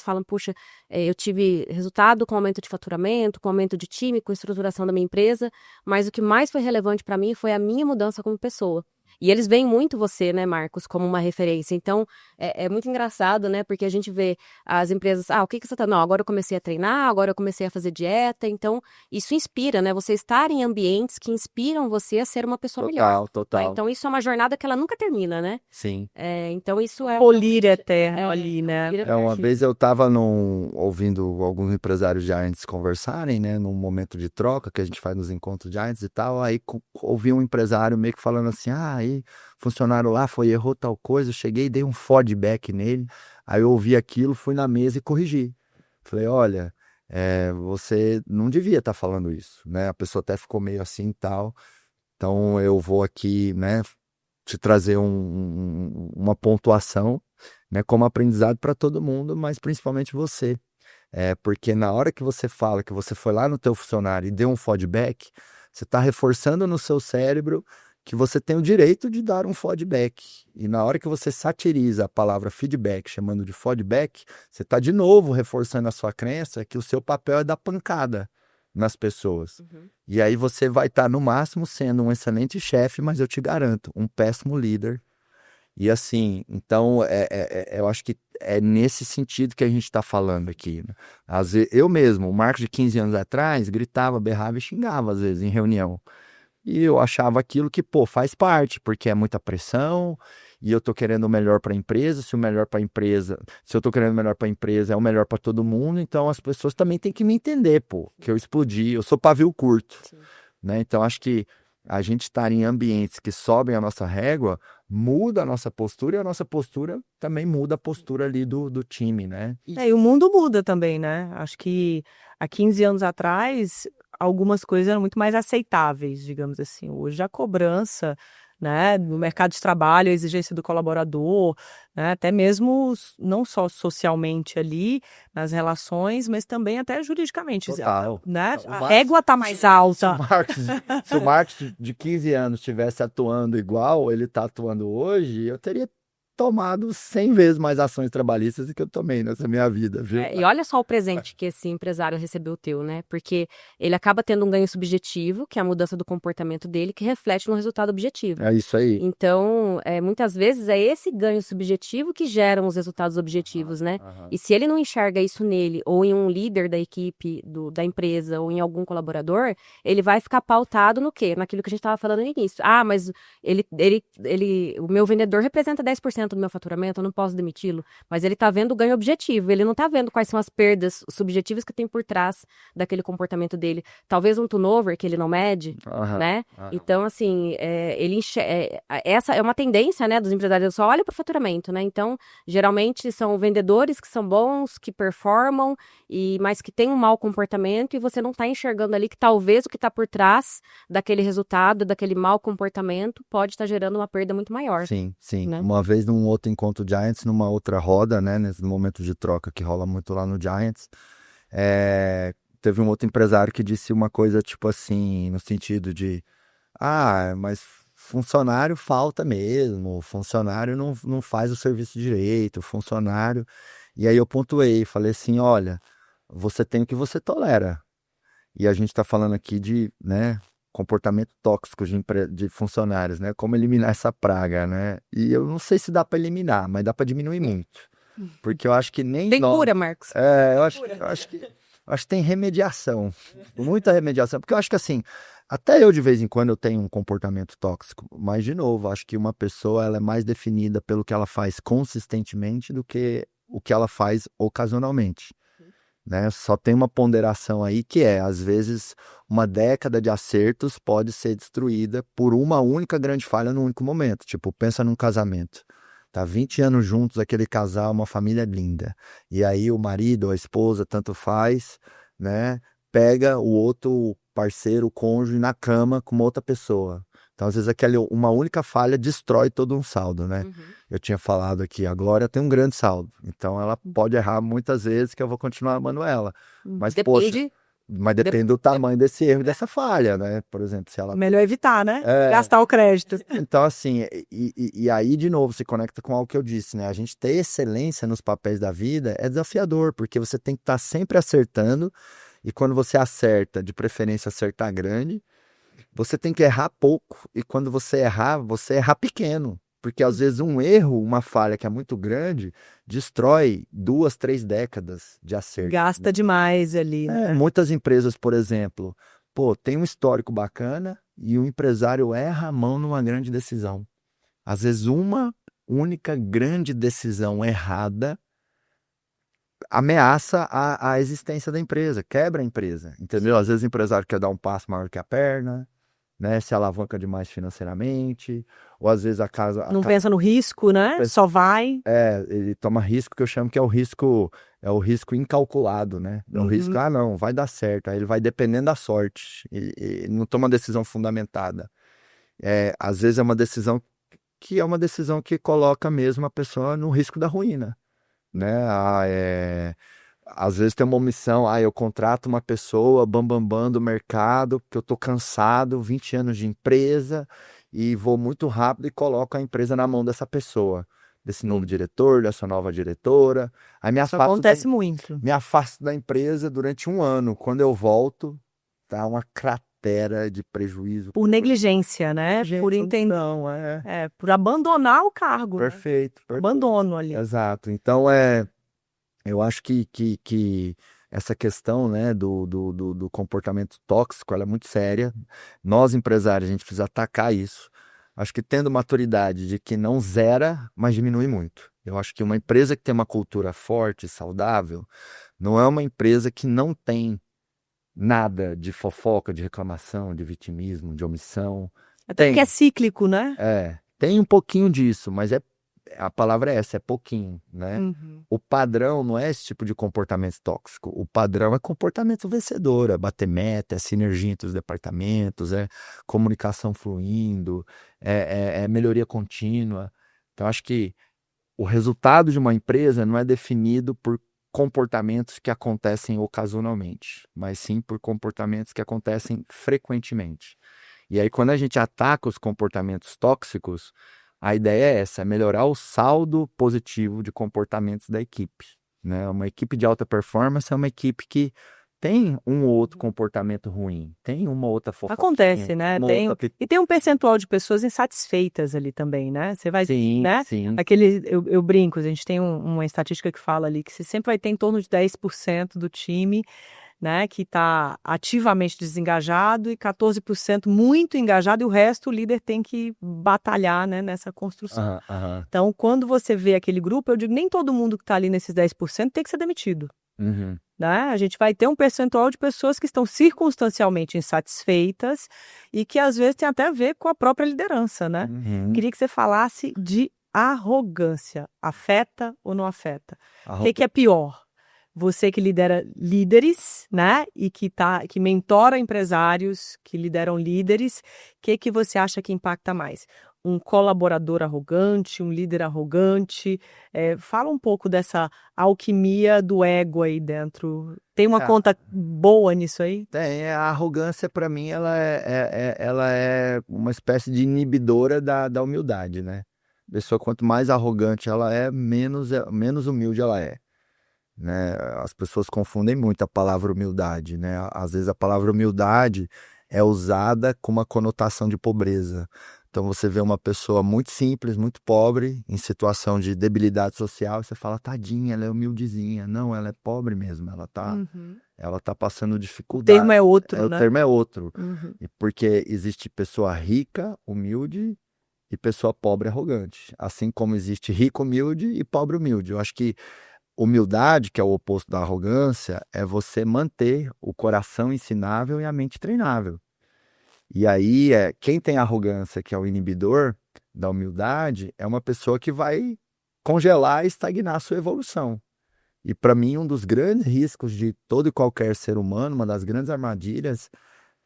falam, puxa, eu tive resultado com aumento de faturamento, com aumento de time, com estruturação da minha empresa, mas o que mais foi relevante para mim foi a minha mudança como pessoa. E eles veem muito você, né, Marcos, como uma referência. Então, é muito engraçado, né, porque a gente vê as empresas, o que você tá... Não, agora eu comecei a treinar, agora eu comecei a fazer dieta. Então, isso inspira, né, você estar em ambientes que inspiram você a ser uma pessoa melhor. Total. Então, isso é uma jornada que ela nunca termina, né? Sim. Então, isso é... Polir eterno ali, né? Uma vez eu estava ouvindo alguns empresários Giants conversarem, né, num momento de troca que a gente faz nos encontros Giants e tal, aí ouvi um empresário meio que falando assim, aí funcionário lá errou tal coisa, eu cheguei e dei um feedback nele, aí eu ouvi aquilo, fui na mesa e corrigi. Falei, olha, você não devia estar falando isso, né, a pessoa até ficou meio assim e tal, então eu vou aqui, né, te trazer uma pontuação, né, como aprendizado para todo mundo, mas principalmente você. Porque na hora que você fala que você foi lá no teu funcionário e deu um feedback, você está reforçando no seu cérebro que você tem o direito de dar um feedback. E na hora que você satiriza a palavra feedback, chamando de feedback, você está de novo reforçando a sua crença que o seu papel é dar pancada nas pessoas. E aí você vai estar, no máximo, sendo um excelente chefe, mas eu te garanto, um péssimo líder. E assim, então, eu acho que é nesse sentido que a gente está falando aqui. Né? Às vezes, eu mesmo, o Marcos de 15 anos atrás, gritava, berrava e xingava, às vezes, em reunião. E eu achava aquilo que, faz parte, porque é muita pressão, e eu tô querendo o melhor para a empresa, se eu tô querendo o melhor para a empresa, é o melhor para todo mundo, então as pessoas também têm que me entender, que eu explodi, eu sou pavio curto, né? Então acho que a gente estar em ambientes que sobem a nossa régua, muda a nossa postura, e a nossa postura também muda a postura ali do time, né? E o mundo muda também, né? Acho que há 15 anos atrás, algumas coisas eram muito mais aceitáveis, digamos assim. Hoje a cobrança, né, no mercado de trabalho, a exigência do colaborador, né, até mesmo não só socialmente ali, nas relações, mas também até juridicamente. Total. Né? O A Marcos- régua está mais alta. Se o Marcos de 15 anos estivesse atuando igual ele está atuando hoje, eu teria tomado 100 vezes mais ações trabalhistas do que eu tomei nessa minha vida, viu? E olha só o presente que esse empresário recebeu teu, né? Porque ele acaba tendo um ganho subjetivo, que é a mudança do comportamento dele, que reflete no resultado objetivo. É isso aí. Então, muitas vezes é esse ganho subjetivo que geram os resultados objetivos, né? E se ele não enxerga isso nele, ou em um líder da equipe, da empresa, ou em algum colaborador, ele vai ficar pautado no quê? Naquilo que a gente estava falando no início. Mas o meu vendedor representa 10% 10% do meu faturamento, eu não posso demiti-lo. Mas ele está vendo o ganho objetivo, ele não está vendo quais são as perdas subjetivas que tem por trás daquele comportamento dele. Talvez um turnover que ele não mede, né? Então, assim, essa é uma tendência, né, dos empresários, só olha para o faturamento, né? Então, geralmente são vendedores que são bons, que performam, mas que têm um mau comportamento e você não está enxergando ali que talvez o que está por trás daquele resultado, daquele mau comportamento, pode estar gerando uma perda muito maior. Sim, sim. Né? Uma vez num outro encontro Giants, numa outra roda, né, nesse momento de troca que rola muito lá no Giants, teve um outro empresário que disse uma coisa tipo assim, no sentido de, mas funcionário falta mesmo, funcionário não faz o serviço direito, funcionário... E aí eu pontuei, falei assim, olha, você tem o que você tolera. E a gente está falando aqui de, né, comportamento tóxico de funcionários, né? Como eliminar essa praga, né? E eu não sei se dá para eliminar, mas dá para diminuir muito. Porque eu acho que nem tem cura, Marcos. Eu acho que tem remediação. Muita remediação. Porque eu acho que assim, até eu de vez em quando eu tenho um comportamento tóxico. Mas, de novo, acho que uma pessoa ela é mais definida pelo que ela faz consistentemente do que o que ela faz ocasionalmente. Né? Só tem uma ponderação aí que às vezes, uma década de acertos pode ser destruída por uma única grande falha num único momento. Tipo, pensa num casamento. Tá 20 anos juntos, aquele casal, uma família linda. E aí o marido ou a esposa, tanto faz, né? Pega o outro parceiro, o cônjuge, na cama com uma outra pessoa. Então, às vezes, uma única falha destrói todo um saldo, né? Eu tinha falado aqui, a Glória tem um grande saldo. Então, ela pode errar muitas vezes que eu vou continuar amando ela. Mas, depende do tamanho desse erro e dessa falha, né? Por exemplo, se ela... Melhor evitar, né? Gastar o crédito. Então, assim, e aí, de novo, se conecta com algo que eu disse, né? A gente ter excelência nos papéis da vida é desafiador, porque você tem que estar sempre acertando, e quando você acerta, de preferência acertar grande, você tem que errar pouco, e quando você errar pequeno. Porque às vezes um erro, uma falha que é muito grande, destrói 2, 3 décadas de acerto. Gasta demais ali. Muitas empresas, por exemplo, tem um histórico bacana e o empresário erra a mão numa grande decisão. Às vezes uma única grande decisão errada ameaça a existência da empresa, quebra a empresa, entendeu? Às vezes o empresário quer dar um passo maior que a perna, né, se alavanca demais financeiramente, ou às vezes não pensa no risco, né? Só vai. Ele toma risco que eu chamo que é o risco incalculado, né? É o risco, não, vai dar certo. Aí ele vai dependendo da sorte, e não toma decisão fundamentada. Às vezes é uma decisão que coloca mesmo a pessoa no risco da ruína, né? Às vezes tem uma omissão, eu contrato uma pessoa, bam do mercado, porque eu tô cansado, 20 anos de empresa, e vou muito rápido e coloco a empresa na mão dessa pessoa, desse novo diretor, dessa nova diretora. Aí Isso acontece muito. Me afasto da empresa durante 1 ano. Quando eu volto, tá uma cratera de prejuízo. Por negligência, né? Por entender. Por abandonar o cargo. Perfeito. Abandono ali. Exato. Então, eu acho que essa questão, né, do comportamento tóxico, ela é muito séria. Nós, empresários, a gente precisa atacar isso. Acho que tendo maturidade de que não zera, mas diminui muito. Eu acho que uma empresa que tem uma cultura forte, saudável, não é uma empresa que não tem nada de fofoca, de reclamação, de vitimismo, de omissão. Até porque é cíclico, né? Tem um pouquinho disso, mas a palavra é essa, é pouquinho, né? O padrão não é esse tipo de comportamento tóxico. O padrão é comportamento vencedor, é bater meta, é sinergia entre os departamentos, é comunicação fluindo, é melhoria contínua. Então, acho que o resultado de uma empresa não é definido por comportamentos que acontecem ocasionalmente, mas sim por comportamentos que acontecem frequentemente. E aí, quando a gente ataca os comportamentos tóxicos, a ideia é essa, é melhorar o saldo positivo de comportamentos da equipe, né? Uma equipe de alta performance é uma equipe que tem um ou outro comportamento ruim, tem uma outra fofoquinha. Acontece, né? E tem um percentual de pessoas insatisfeitas ali também, né? Você vai, né? Sim. Eu brinco, a gente tem uma estatística que fala ali que você sempre vai ter em torno de 10% do time né, que está ativamente desengajado e 14% muito engajado, e o resto o líder tem que batalhar, né, nessa construção. Aham, aham. Então, quando você vê aquele grupo, eu digo, nem todo mundo que está ali nesses 10% tem que ser demitido. Uhum. Né? A gente vai ter um percentual de pessoas que estão circunstancialmente insatisfeitas e que às vezes tem até a ver com a própria liderança, né? Uhum. Queria que você falasse de arrogância. Afeta ou não afeta? O que é pior? Você que lidera líderes, né? E que mentora empresários que lideram líderes, o que você acha que impacta mais? Um colaborador arrogante, um líder arrogante? Fala um pouco dessa alquimia do ego aí dentro. Tem uma conta boa nisso aí? Tem, a arrogância para mim ela é uma espécie de inibidora da humildade, né? A pessoa quanto mais arrogante ela é, menos humilde ela é, né? As pessoas confundem muito a palavra humildade, né? Às vezes a palavra humildade é usada com uma conotação de pobreza. Então você vê uma pessoa muito simples, muito pobre, em situação de debilidade social, e você fala, tadinha, ela é humildezinha. Não, ela é pobre mesmo, ela tá passando O dificuldade. termo é outro, O né? termo é outro. Uhum. E porque existe pessoa rica, humilde, e pessoa pobre, arrogante. Assim como existe rico, humilde e pobre, humilde. Eu acho que humildade, que é o oposto da arrogância, é você manter o coração ensinável e a mente treinável. E aí, quem tem arrogância, que é o inibidor da humildade, é uma pessoa que vai congelar e estagnar a sua evolução. E para mim, um dos grandes riscos de todo e qualquer ser humano, uma das grandes armadilhas,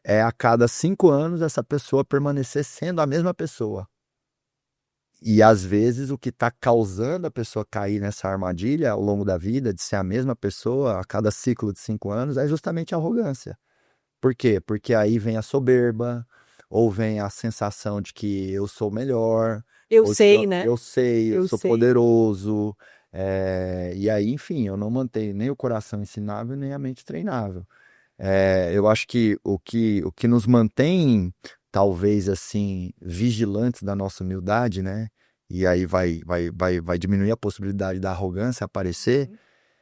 é a cada 5 anos essa pessoa permanecer sendo a mesma pessoa. E às vezes o que está causando a pessoa cair nessa armadilha ao longo da vida, de ser a mesma pessoa a cada ciclo de 5 anos, é justamente a arrogância. Por quê? Porque aí vem a soberba, ou vem a sensação de que eu sou melhor. Eu ou sei, que né? Eu sei, eu Eu sou sei. poderoso. E aí, enfim, eu não mantenho nem o coração ensinável, nem a mente treinável. Eu acho que o que nos mantém, talvez assim, vigilantes da nossa humildade, né? E aí vai diminuir a possibilidade da arrogância aparecer,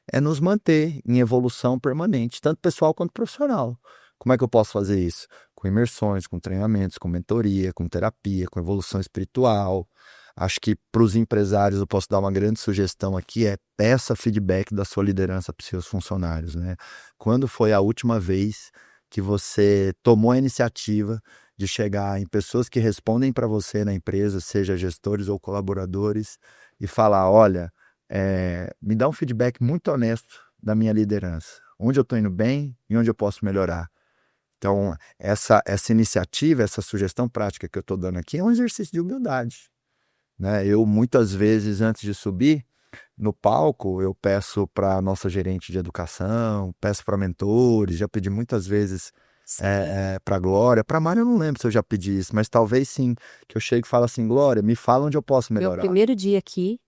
é nos manter em evolução permanente, tanto pessoal quanto profissional. Como é que eu posso fazer isso? Com imersões, com treinamentos, com mentoria, com terapia, com evolução espiritual. Acho que para os empresários eu posso dar uma grande sugestão aqui, peça feedback da sua liderança para os seus funcionários, né? Quando foi a última vez que você tomou a iniciativa de chegar em pessoas que respondem para você na empresa, seja gestores ou colaboradores, e falar, olha, me dá um feedback muito honesto da minha liderança. Onde eu estou indo bem e onde eu posso melhorar. Então, essa iniciativa, essa sugestão prática que eu estou dando aqui é um exercício de humildade, né? Eu, muitas vezes, antes de subir no palco, eu peço para a nossa gerente de educação, peço para mentores, já pedi muitas vezes para a Glória. Para a Mari eu não lembro se eu já pedi isso, mas talvez sim, que eu chego e falo assim, Glória, me fala onde eu posso Meu melhorar. primeiro dia aqui,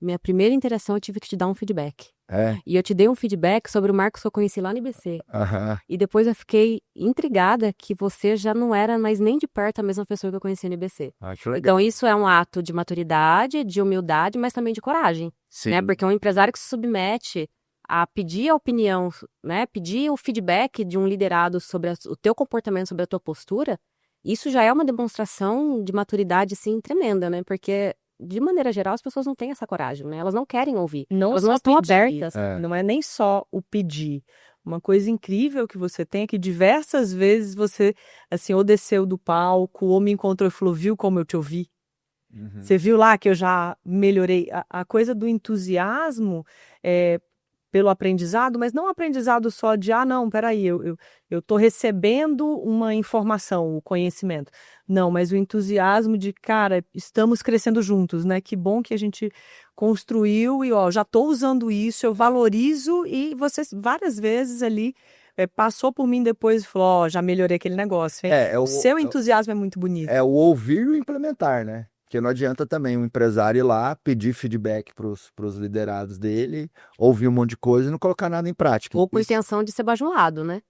minha primeira interação, eu tive que te dar um feedback. É? E eu te dei um feedback sobre o Marcos que eu conheci lá no IBC. Aham. E depois eu fiquei intrigada que você já não era mais nem de perto a mesma pessoa que eu conheci no IBC. Ah, que legal. Então isso é um ato de maturidade, de humildade, mas também de coragem, Sim. né? Porque um empresário que se submete a pedir a opinião, né? Pedir o feedback de um liderado sobre o teu comportamento, sobre a tua postura, isso já é uma demonstração de maturidade, assim, tremenda, né? Porque de maneira geral, as pessoas não têm essa coragem, né? Elas não querem ouvir. Elas não só estão pedir, abertas. Não é nem só o pedir. Uma coisa incrível que você tem é que diversas vezes você, assim, ou desceu do palco, ou me encontrou e falou, viu como eu te ouvi? Uhum. Você viu lá que eu já melhorei? A coisa do entusiasmo pelo aprendizado, mas não aprendizado só de, não, peraí, eu estou recebendo uma informação, o conhecimento. Não, mas o entusiasmo de, cara, estamos crescendo juntos, né? Que bom que a gente construiu e, já estou usando isso, eu valorizo, e você várias vezes ali passou por mim depois e falou, já melhorei aquele negócio, hein? O seu entusiasmo é muito bonito. É o ouvir e o implementar, né? Porque não adianta também um empresário ir lá, pedir feedback para os liderados dele, ouvir um monte de coisa e não colocar nada em prática. Ou com intenção de ser bajulado, né?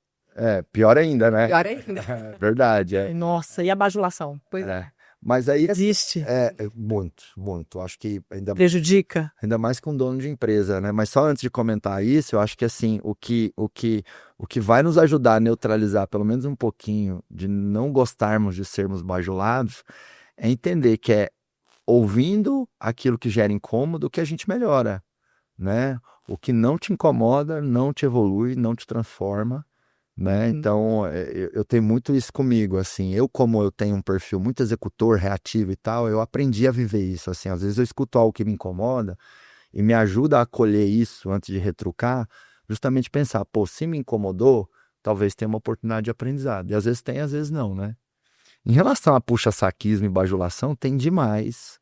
Pior ainda, né? Pior ainda. Verdade, Nossa, e a bajulação? Pois é. Mas aí Existe. muito, muito. Acho que Prejudica. ainda mais com dono de empresa, né? Mas só antes de comentar isso, eu acho que assim, o que vai nos ajudar a neutralizar pelo menos um pouquinho de não gostarmos de sermos bajulados é entender que é ouvindo aquilo que gera incômodo que a gente melhora, né? O que não te incomoda, não te evolui, não te transforma, né? Então, eu tenho muito isso comigo, assim, como eu tenho um perfil muito executor, reativo e tal, eu aprendi a viver isso, assim, às vezes eu escuto algo que me incomoda e me ajuda a acolher isso antes de retrucar, justamente pensar, pô, se me incomodou, talvez tenha uma oportunidade de aprendizado, e às vezes tem, às vezes não, né? Em relação a puxa-saquismo e bajulação, tem demais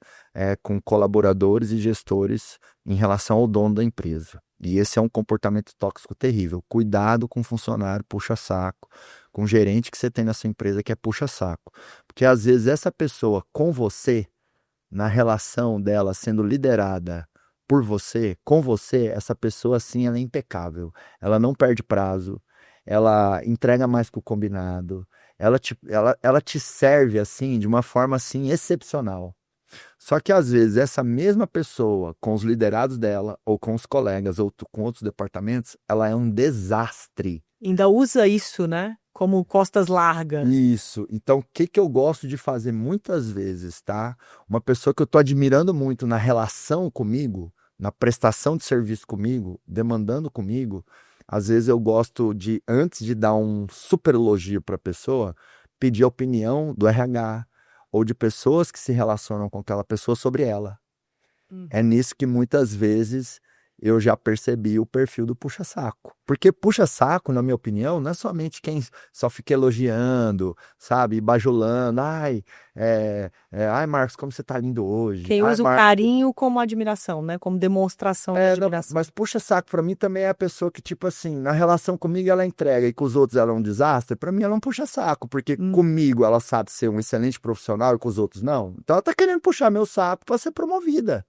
com colaboradores e gestores em relação ao dono da empresa. E esse é um comportamento tóxico terrível. Cuidado com funcionário puxa-saco, com gerente que você tem na sua empresa que é puxa-saco. Porque às vezes essa pessoa com você, na relação dela sendo liderada por você, com você, essa pessoa assim, ela é impecável. Ela não perde prazo, ela entrega mais que o combinado, ela te serve assim de uma forma assim excepcional. Só que às vezes essa mesma pessoa, com os liderados dela, ou com os colegas, ou com outros departamentos, ela é um desastre. Ainda usa isso, né? Como costas largas. Isso. Então, o que eu gosto de fazer muitas vezes, tá? Uma pessoa que eu tô admirando muito na relação comigo, na prestação de serviço comigo, demandando comigo, às vezes eu gosto de, antes de dar um super elogio para a pessoa, pedir a opinião do RH ou de pessoas que se relacionam com aquela pessoa sobre ela. É nisso que muitas vezes eu já percebi o perfil do puxa-saco. Porque puxa-saco, na minha opinião, não é somente quem só fica elogiando, sabe, bajulando. Ai, Marcos, como você tá lindo hoje. Quem usa o carinho como admiração, né? Como demonstração de admiração. Mas puxa-saco pra mim também é a pessoa que, tipo assim, na relação comigo ela entrega e com os outros ela é um desastre. Pra mim ela não puxa-saco, porque comigo ela sabe ser um excelente profissional e com os outros não. Então ela tá querendo puxar meu saco pra ser promovida.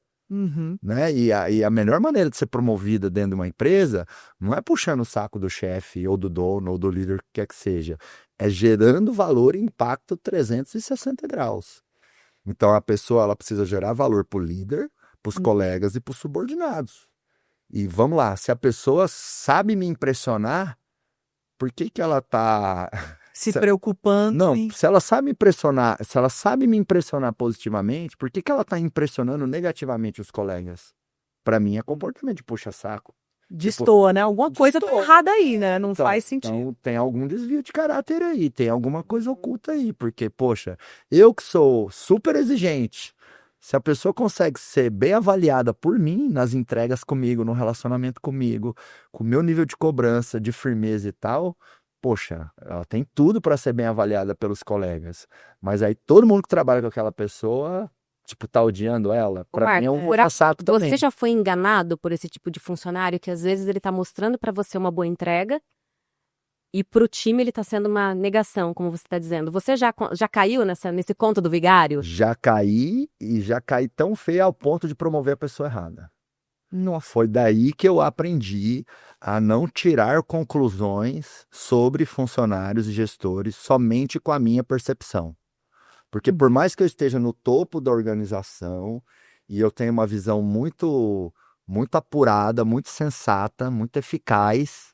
Né? E a melhor maneira de ser promovida dentro de uma empresa não é puxando o saco do chefe ou do dono ou do líder, que quer que seja, é gerando valor e impacto 360 graus. Então a pessoa ela precisa gerar valor para o líder, para os colegas e para os subordinados. E vamos lá, se a pessoa sabe me impressionar, por que ela está se preocupando? Não, se ela sabe me impressionar, se ela sabe me impressionar positivamente, por que ela está impressionando negativamente os colegas? Para mim é comportamento de puxa-saco. Destoa, né? Alguma coisa tá errada aí, né? Não faz sentido. Então tem algum desvio de caráter aí, tem alguma coisa oculta aí, porque, poxa, eu que sou super exigente, se a pessoa consegue ser bem avaliada por mim nas entregas comigo, no relacionamento comigo, com o meu nível de cobrança, de firmeza e tal, poxa, ela tem tudo para ser bem avaliada pelos colegas. Mas aí todo mundo que trabalha com aquela pessoa, tipo, tá odiando ela. Para mim é um puxa-saco também. Você já foi enganado por esse tipo de funcionário que às vezes ele tá mostrando para você uma boa entrega e pro time ele tá sendo uma negação, como você tá dizendo. Você já caiu nesse conto do vigário? Já caí e já caí tão feio ao ponto de promover a pessoa errada. Nossa. Foi daí que eu aprendi a não tirar conclusões sobre funcionários e gestores somente com a minha percepção. Porque por mais que eu esteja no topo da organização e eu tenha uma visão muito, muito apurada, muito sensata, muito eficaz,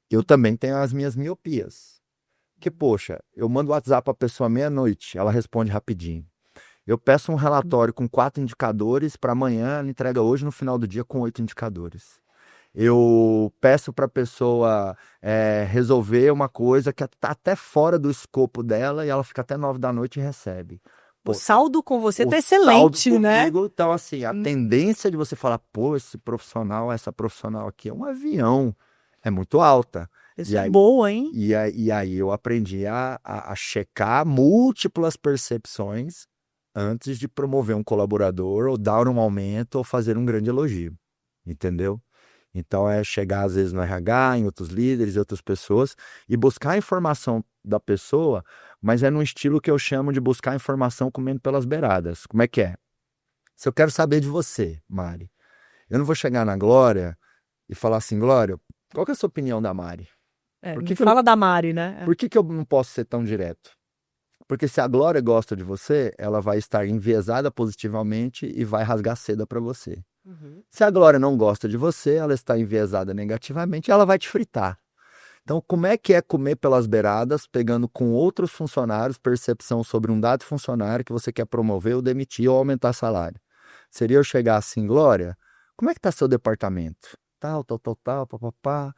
eu também tenho as minhas miopias. Que, poxa, eu mando o WhatsApp para a pessoa meia-noite, ela responde rapidinho. Eu peço um relatório com 4 indicadores para amanhã, ela entrega hoje no final do dia com 8 indicadores. Eu peço para a pessoa resolver uma coisa que está até fora do escopo dela e ela fica até 9 da noite e recebe. Pô, o saldo com você tá excelente, né? Comigo, então, assim, a tendência de você falar, pô, essa profissional aqui é um avião, é muito alta. Isso é boa, hein? E aí eu aprendi a checar múltiplas percepções antes de promover um colaborador ou dar um aumento ou fazer um grande elogio, entendeu? Então é chegar às vezes no RH, em outros líderes, em outras pessoas e buscar a informação da pessoa, mas é num estilo que eu chamo de buscar informação comendo pelas beiradas. Como é que é? Se eu quero saber de você, Mari, eu não vou chegar na Glória e falar assim, Glória, qual que é a sua opinião da Mari? Fala da Mari, né? Por que eu não posso ser tão direto? Porque se a Glória gosta de você, ela vai estar enviesada positivamente e vai rasgar seda para você. Se a Glória não gosta de você, ela está enviesada negativamente e ela vai te fritar. Então, como é que é comer pelas beiradas, pegando com outros funcionários, percepção sobre um dado funcionário que você quer promover ou demitir ou aumentar salário? Seria eu chegar assim, Glória, como é que está seu departamento? Tal, papapá.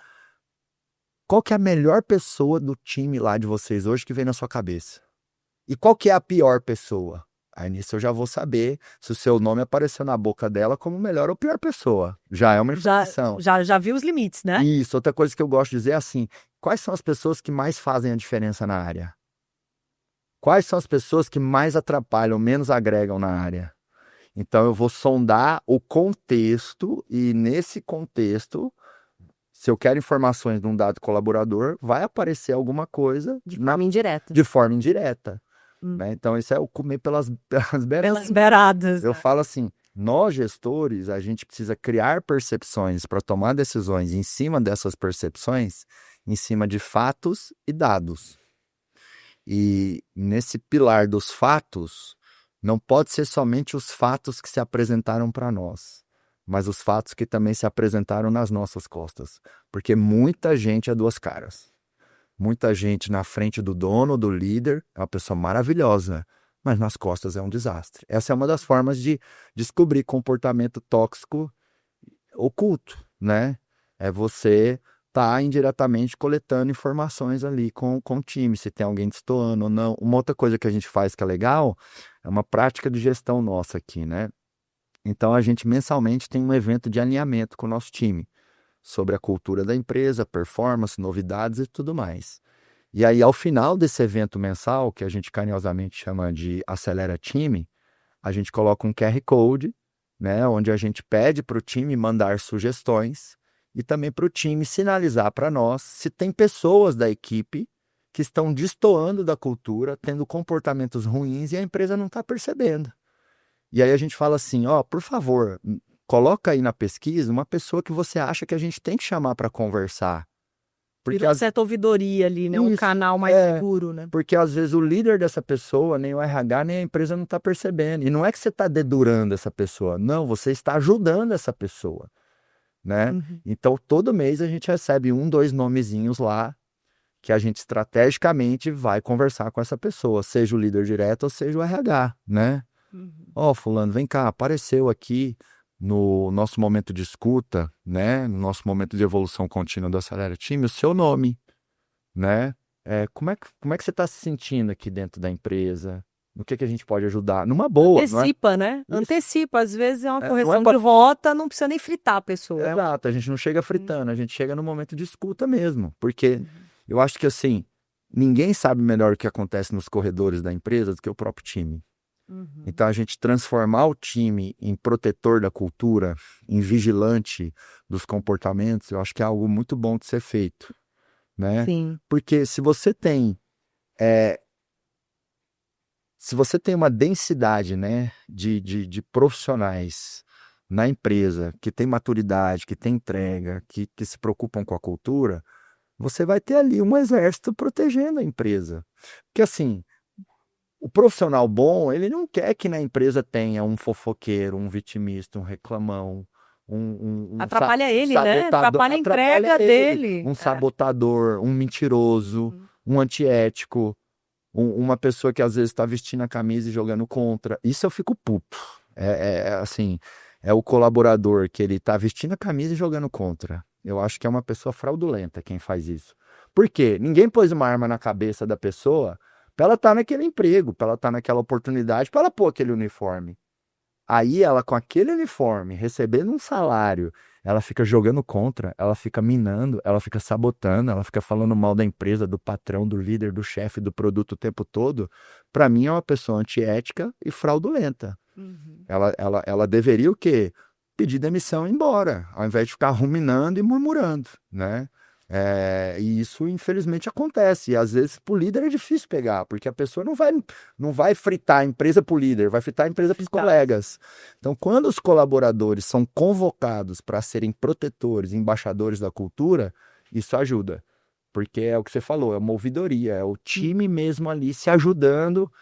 Qual que é a melhor pessoa do time lá de vocês hoje que vem na sua cabeça? E qual que é a pior pessoa? Aí nisso eu já vou saber se o seu nome apareceu na boca dela como melhor ou pior pessoa. Já é uma informação. Já viu os limites, né? Isso, outra coisa que eu gosto de dizer é assim, quais são as pessoas que mais fazem a diferença na área? Quais são as pessoas que mais atrapalham, menos agregam na área? Então eu vou sondar o contexto e nesse contexto, se eu quero informações de um dado colaborador, vai aparecer alguma coisa De forma indireta. de forma indireta. Né? Então isso é o comer pelas beiradas. Pelas beiradas. Eu falo assim, nós gestores, a gente precisa criar percepções para tomar decisões em cima dessas percepções, em cima de fatos e dados. E nesse pilar dos fatos, não pode ser somente os fatos que se apresentaram para nós, mas os fatos que também se apresentaram nas nossas costas. Porque muita gente é duas caras. Muita gente na frente do dono, do líder, é uma pessoa maravilhosa, mas nas costas é um desastre. Essa é uma das formas de descobrir comportamento tóxico oculto, né? É você tá indiretamente coletando informações ali com o time, se tem alguém destoando ou não. Uma outra coisa que a gente faz que é legal, é uma prática de gestão nossa aqui, né? Então a gente mensalmente tem um evento de alinhamento com o nosso time, sobre a cultura da empresa, performance, novidades e tudo mais. E aí ao final desse evento mensal, que a gente carinhosamente chama de Acelera Time, a gente coloca um QR Code, né, onde a gente pede para o time mandar sugestões, e também para o time sinalizar para nós se tem pessoas da equipe que estão destoando da cultura, tendo comportamentos ruins e a empresa não está percebendo. E aí a gente fala assim, ó, por favor, coloca aí na pesquisa uma pessoa que você acha que a gente tem que chamar para conversar. Porque uma certa ouvidoria ali, né? Um canal mais seguro, né? Porque às vezes o líder dessa pessoa, nem o RH, nem a empresa não está percebendo. E não é que você está dedurando essa pessoa, não, você está ajudando essa pessoa. Né? Então, todo mês a gente recebe 1, 2 nomezinhos lá que a gente estrategicamente vai conversar com essa pessoa, seja o líder direto ou seja o RH, né? Ó, fulano, vem cá, apareceu aqui no nosso momento de escuta, né? No nosso momento de evolução contínua do Acelera Time, o seu nome, né? Como é que você está se sentindo aqui dentro da empresa? No que a gente pode ajudar? Numa boa, Antecipa, não é? né? Antecipa. Às vezes é uma correção não é de rota, não precisa nem fritar a pessoa. Exato, a gente não chega fritando, a gente chega no momento de escuta mesmo. Porque eu acho que, assim, ninguém sabe melhor o que acontece nos corredores da empresa do que o próprio time. Então, a gente transformar o time em protetor da cultura, em vigilante dos comportamentos, eu acho que é algo muito bom de ser feito, né? Sim. Porque se você tem uma densidade, né, de profissionais na empresa que tem maturidade, que tem entrega, que se preocupam com a cultura, você vai ter ali um exército protegendo a empresa. Porque assim, o profissional bom, ele não quer que na empresa tenha um fofoqueiro, um vitimista, um reclamão, atrapalha ele, né? Atrapalha a entrega dele. Um sabotador, um mentiroso, um antiético, uma pessoa que às vezes está vestindo a camisa e jogando contra. Isso eu fico puto. Assim, é o colaborador que ele está vestindo a camisa e jogando contra. Eu acho que é uma pessoa fraudulenta quem faz isso. Por quê? Ninguém pôs uma arma na cabeça da pessoa para ela estar naquele emprego, para ela estar naquela oportunidade, para ela pôr aquele uniforme. Aí ela, com aquele uniforme, recebendo um salário, ela fica jogando contra, ela fica minando, ela fica sabotando, ela fica falando mal da empresa, do patrão, do líder, do chefe, do produto o tempo todo. Para mim é uma pessoa antiética e fraudulenta. Ela deveria o quê? Pedir demissão e ir embora, ao invés de ficar ruminando e murmurando, né? E isso infelizmente acontece, e às vezes pro líder é difícil pegar, porque a pessoa não vai fritar a empresa pro líder, vai fritar a empresa pros colegas. Então, quando os colaboradores são convocados para serem protetores, embaixadores da cultura, isso ajuda. porque é o que você falou, é uma ouvidoria, é o time mesmo ali se ajudando,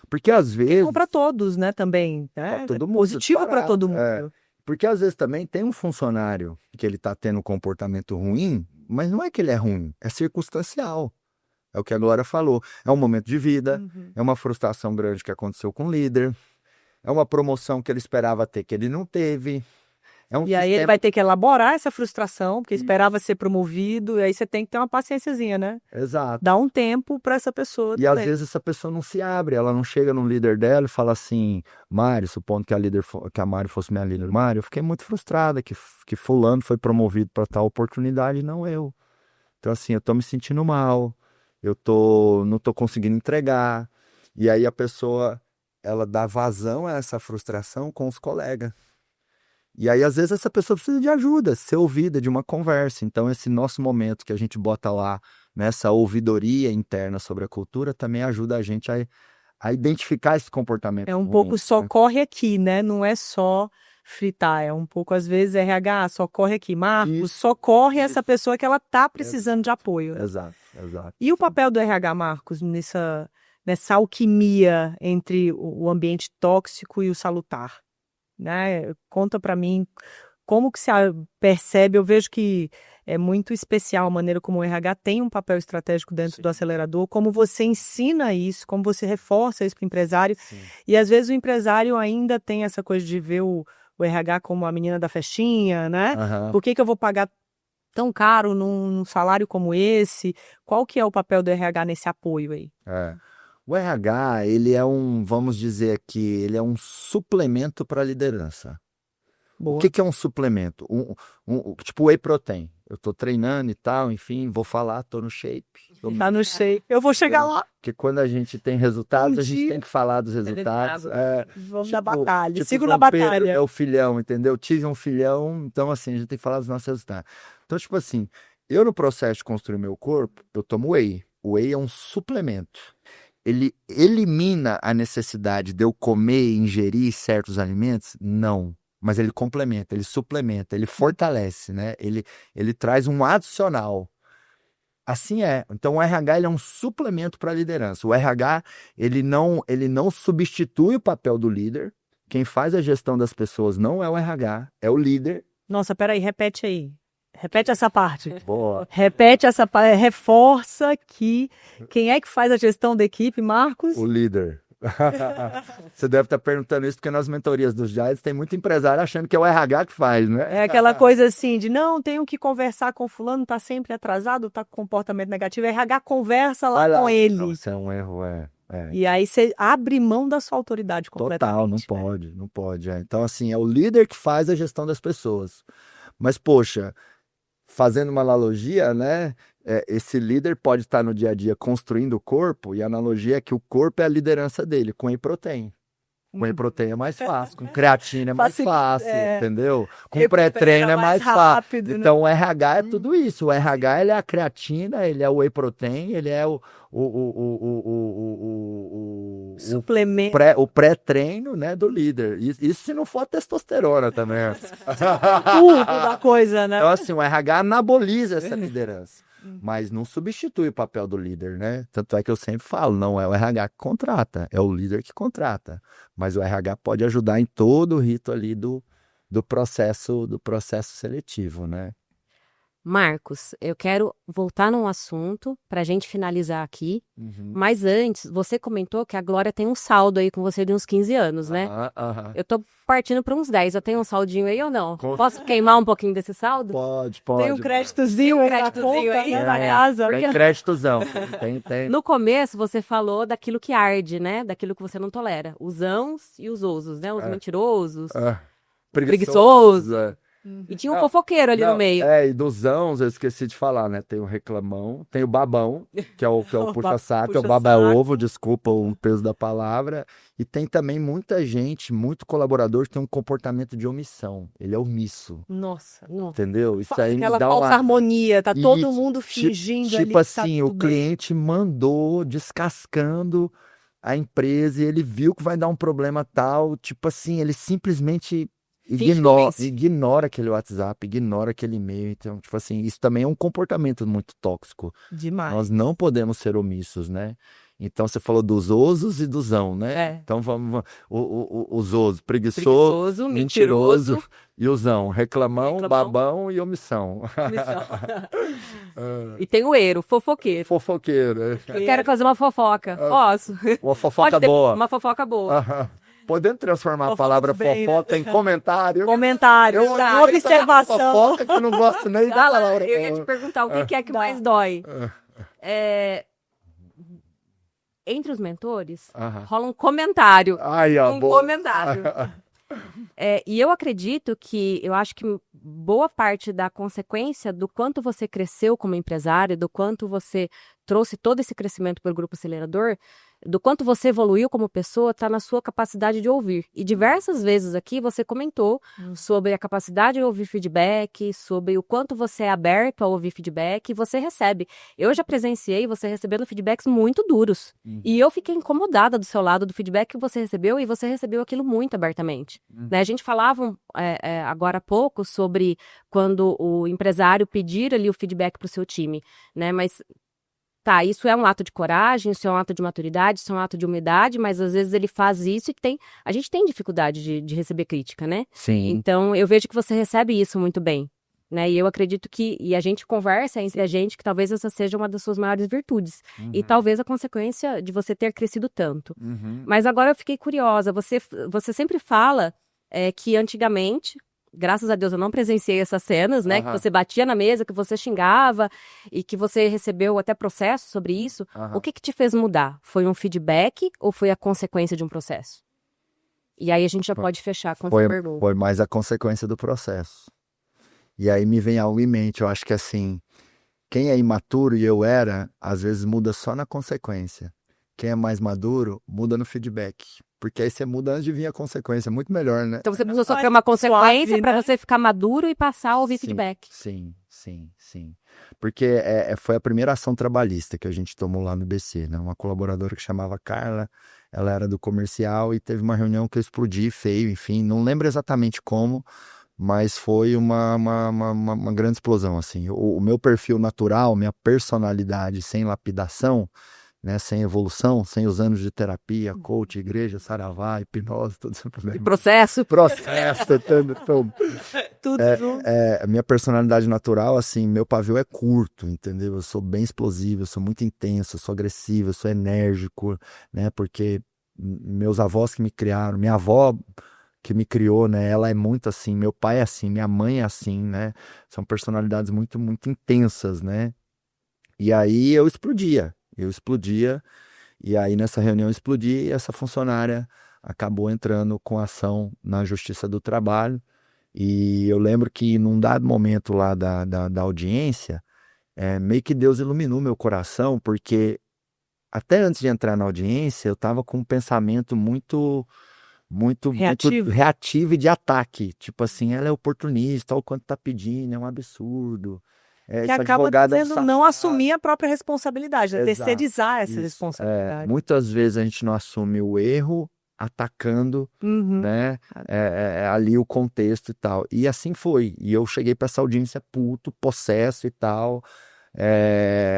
porque às vezes... Bom para todos, né, também, né? Pra todo mundo, Positivo para disparado, todo mundo. Porque às vezes também tem um funcionário que ele tá tendo um comportamento ruim, mas não é que ele é ruim, é circunstancial. É o que a Glória falou. É um momento de vida, é uma frustração grande que aconteceu com o líder, é uma promoção que ele esperava ter que ele não teve. É um E aí ele sistema... vai ter que elaborar essa frustração, porque esperava ser promovido, e aí você tem que ter uma paciênciazinha, né? Exato. Dar um tempo para essa pessoa E às também. vezes essa pessoa não se abre, ela não chega no líder dela e fala assim, Mário, supondo que que a Mário fosse minha líder, Mário, eu fiquei muito frustrada que fulano foi promovido para tal oportunidade, não eu. Então assim, eu tô me sentindo mal, não tô conseguindo entregar. E aí a pessoa, ela dá vazão a essa frustração com os colegas. E aí, às vezes, essa pessoa precisa de ajuda, ser ouvida, de uma conversa. Então, esse nosso momento que a gente bota lá, nessa ouvidoria interna sobre a cultura, também ajuda a gente a identificar esse comportamento É um ruim, pouco só né? corre aqui, né? Não é só fritar, é um pouco, às vezes, RH, só corre aqui. Marcos, Isso, só corre essa pessoa que ela tá precisando de apoio. Exato, exato. E o papel do RH, Marcos, nessa alquimia entre o ambiente tóxico e o salutar, né? Conta para mim como que percebe. Eu vejo que é muito especial a maneira como o RH tem um papel estratégico dentro do acelerador, como você ensina isso, como você reforça isso para o empresário. Sim. E às vezes o empresário ainda tem essa coisa de ver o RH como a menina da festinha, né? Aham. Por que eu vou pagar tão caro num salário como esse? Qual que é o papel do RH nesse apoio aí? O RH, ele é vamos dizer aqui, ele é um suplemento para a liderança. Boa. O que é um suplemento? Tipo whey protein. Eu tô treinando e tal, enfim, vou falar, tô no shape. Tá no shape. Eu vou chegar lá. Porque quando a gente tem resultados, Um a gente dia. tem que falar dos resultados. Vamos na batalha. Sigo João na Pedro batalha. é o filhão, entendeu? Tive um filhão, então assim, a gente tem que falar dos nossos resultados. Então, tipo assim, eu no processo de construir meu corpo, eu tomo whey. O whey é um suplemento. Ele elimina a necessidade de eu comer e ingerir certos alimentos? Não. Mas ele complementa, ele suplementa, ele fortalece, né? Ele traz um adicional. Assim é. Então o RH ele é um suplemento para a liderança. O RH ele não substitui o papel do líder. Quem faz a gestão das pessoas não é o RH, é o líder. Nossa, peraí, repete aí. Repete essa parte. Boa. Repete essa parte. Reforça que quem é que faz a gestão da equipe, Marcos? O líder. Você deve estar perguntando isso porque nas mentorias dos Giants tem muito empresário achando que é o RH que faz, né? É aquela coisa assim de não, tenho que conversar com fulano, tá sempre atrasado, tá com comportamento negativo. RH conversa lá com ele. Não, isso é um erro, E aí você abre mão da sua autoridade completamente. Total, não pode. Então, assim, é o líder que faz a gestão das pessoas. Mas, poxa, fazendo uma analogia, né? Esse líder pode estar no dia a dia construindo o corpo, e a analogia é que o corpo é a liderança dele, com whey protein. Com whey protein é mais fácil, com creatina é mais fácil, entendeu? Com pré-treino é mais rápido, fácil. né? Então o RH é tudo isso. O RH ele é a creatina, ele é o whey protein, ele é o suplemento. o pré-treino, né, do líder. Isso se não for a testosterona também. Tudo da coisa, né? Então assim, o RH anaboliza essa liderança. Mas não substitui o papel do líder, né? Tanto é que eu sempre falo, não é o RH que contrata, é o líder que contrata. Mas o RH pode ajudar em todo o rito ali do processo seletivo, né? Marcos, eu quero voltar num assunto para a gente finalizar aqui. Mas antes, você comentou que a Glória tem um saldo aí com você de uns 15 anos, né? Eu tô partindo para uns 10. Eu tenho um saldinho aí ou não? Posso queimar um pouquinho desse saldo? Pode. Tem um créditozinho aí na conta, aí né, da casa. Tem créditozão. Tem. No começo, você falou daquilo que arde, né? Daquilo que você não tolera. Os ãos e os ousos, né? Os mentirosos, preguiçosos. E tinha um fofoqueiro ali no meio. E dos ãos, eu esqueci de falar, né? Tem o reclamão, tem o babão, que é o puxa-saco, é o baba-ovo, desculpa o peso da palavra. E tem também muita gente, muito colaborador que tem um comportamento de omissão. Ele é omisso. Nossa. Entendeu? Isso aí me Aquela dá falsa uma... harmonia, tá todo mundo fingindo ali. Tipo assim, o cliente mandou, descascando a empresa e ele viu que vai dar um problema tal. Tipo assim, ele simplesmente Ignora aquele WhatsApp, ignora aquele e-mail. Então, tipo assim, isso também é um comportamento muito tóxico. Demais. Nós não podemos ser omissos, né? Então, você falou dos osos e do zão, né? É. Então, vamos... Os osos, preguiçoso, Preguiçoso, mentiroso, mentiroso. e o zão, reclamão, Reclamão. babão e omissão. E tem o erro, fofoqueiro. Fofoqueiro. Eu quero fazer uma fofoca. Posso. Uma fofoca Pode ter boa. uma fofoca boa. Aham. Podendo transformar a Fofoca palavra bem, fofoca em comentário. Comentário, Eu observação. fofoca que eu não gosto nem da Dá lá, palavra. eu ia te perguntar o que é que mais dói. Entre os mentores, Aham. rola um comentário. Ai, ó, Um boa. comentário. E eu acredito eu acho que boa parte da consequência do quanto você cresceu como empresário, do quanto você trouxe todo esse crescimento pelo Grupo Acelerador, do quanto você evoluiu como pessoa, está na sua capacidade de ouvir. E diversas vezes aqui você comentou sobre a capacidade de ouvir feedback, sobre o quanto você é aberto a ouvir feedback e você recebe. Eu já presenciei você recebendo feedbacks muito duros. E eu fiquei incomodada do seu lado do feedback que você recebeu e você recebeu aquilo muito abertamente. Né? A gente falava agora há pouco sobre quando o empresário pedir ali o feedback para o seu time, né? Mas tá, isso é um ato de coragem, isso é um ato de maturidade, isso é um ato de humildade, mas às vezes ele faz isso e a gente tem dificuldade de receber crítica, né? Sim. Então, eu vejo que você recebe isso muito bem, né? E eu acredito e a gente conversa entre a gente que talvez essa seja uma das suas maiores virtudes. E talvez a consequência de você ter crescido tanto. Mas agora eu fiquei curiosa, você sempre fala que antigamente... Graças a Deus eu não presenciei essas cenas, né? Que você batia na mesa, que você xingava e que você recebeu até processo sobre isso. O que te fez mudar? Foi um feedback ou foi a consequência de um processo? E aí a gente já pode fechar com essa pergunta. Foi mais a consequência do processo. E aí me vem algo em mente, eu acho que assim, quem é imaturo, e eu era, às vezes muda só na consequência. Quem é mais maduro, muda no feedback. Porque aí você muda antes de vir a consequência, muito melhor, né? Então você precisa sofrer uma consequência suave, para né? você ficar maduro e passar a ouvir Sim, feedback. Sim. Porque foi a primeira ação trabalhista que a gente tomou lá no BC, né? Uma colaboradora que chamava Carla, ela era do comercial e teve uma reunião que eu explodi feio, enfim, não lembro exatamente como, mas foi uma grande explosão, assim. O meu perfil natural, minha personalidade sem lapidação, né, sem evolução, sem os anos de terapia, coach, igreja, saravá, hipnose, tudo isso. Processo. Tudo junto. A minha personalidade natural, assim, meu pavio é curto, entendeu? Eu sou bem explosivo, eu sou muito intenso, eu sou agressivo, eu sou enérgico, né? Porque meus avós que me criaram, minha avó que me criou, né? Ela é muito assim, meu pai é assim, minha mãe é assim, né? São personalidades muito, muito intensas, né? E aí eu explodia, e aí nessa reunião eu explodi e essa funcionária acabou entrando com ação na Justiça do Trabalho. E eu lembro que num dado momento lá da audiência, meio que Deus iluminou meu coração, porque até antes de entrar na audiência, eu estava com um pensamento muito reativo e de ataque. Tipo assim, ela é oportunista, olha o quanto tá pedindo, é um absurdo. Que Essa acaba advogada dizendo não assumir a própria responsabilidade, né? Exato. Terceirizar essa Isso. responsabilidade. Muitas vezes a gente não assume o erro atacando, né, ali o contexto e tal. E assim foi. E eu cheguei para essa audiência puto, possesso e tal,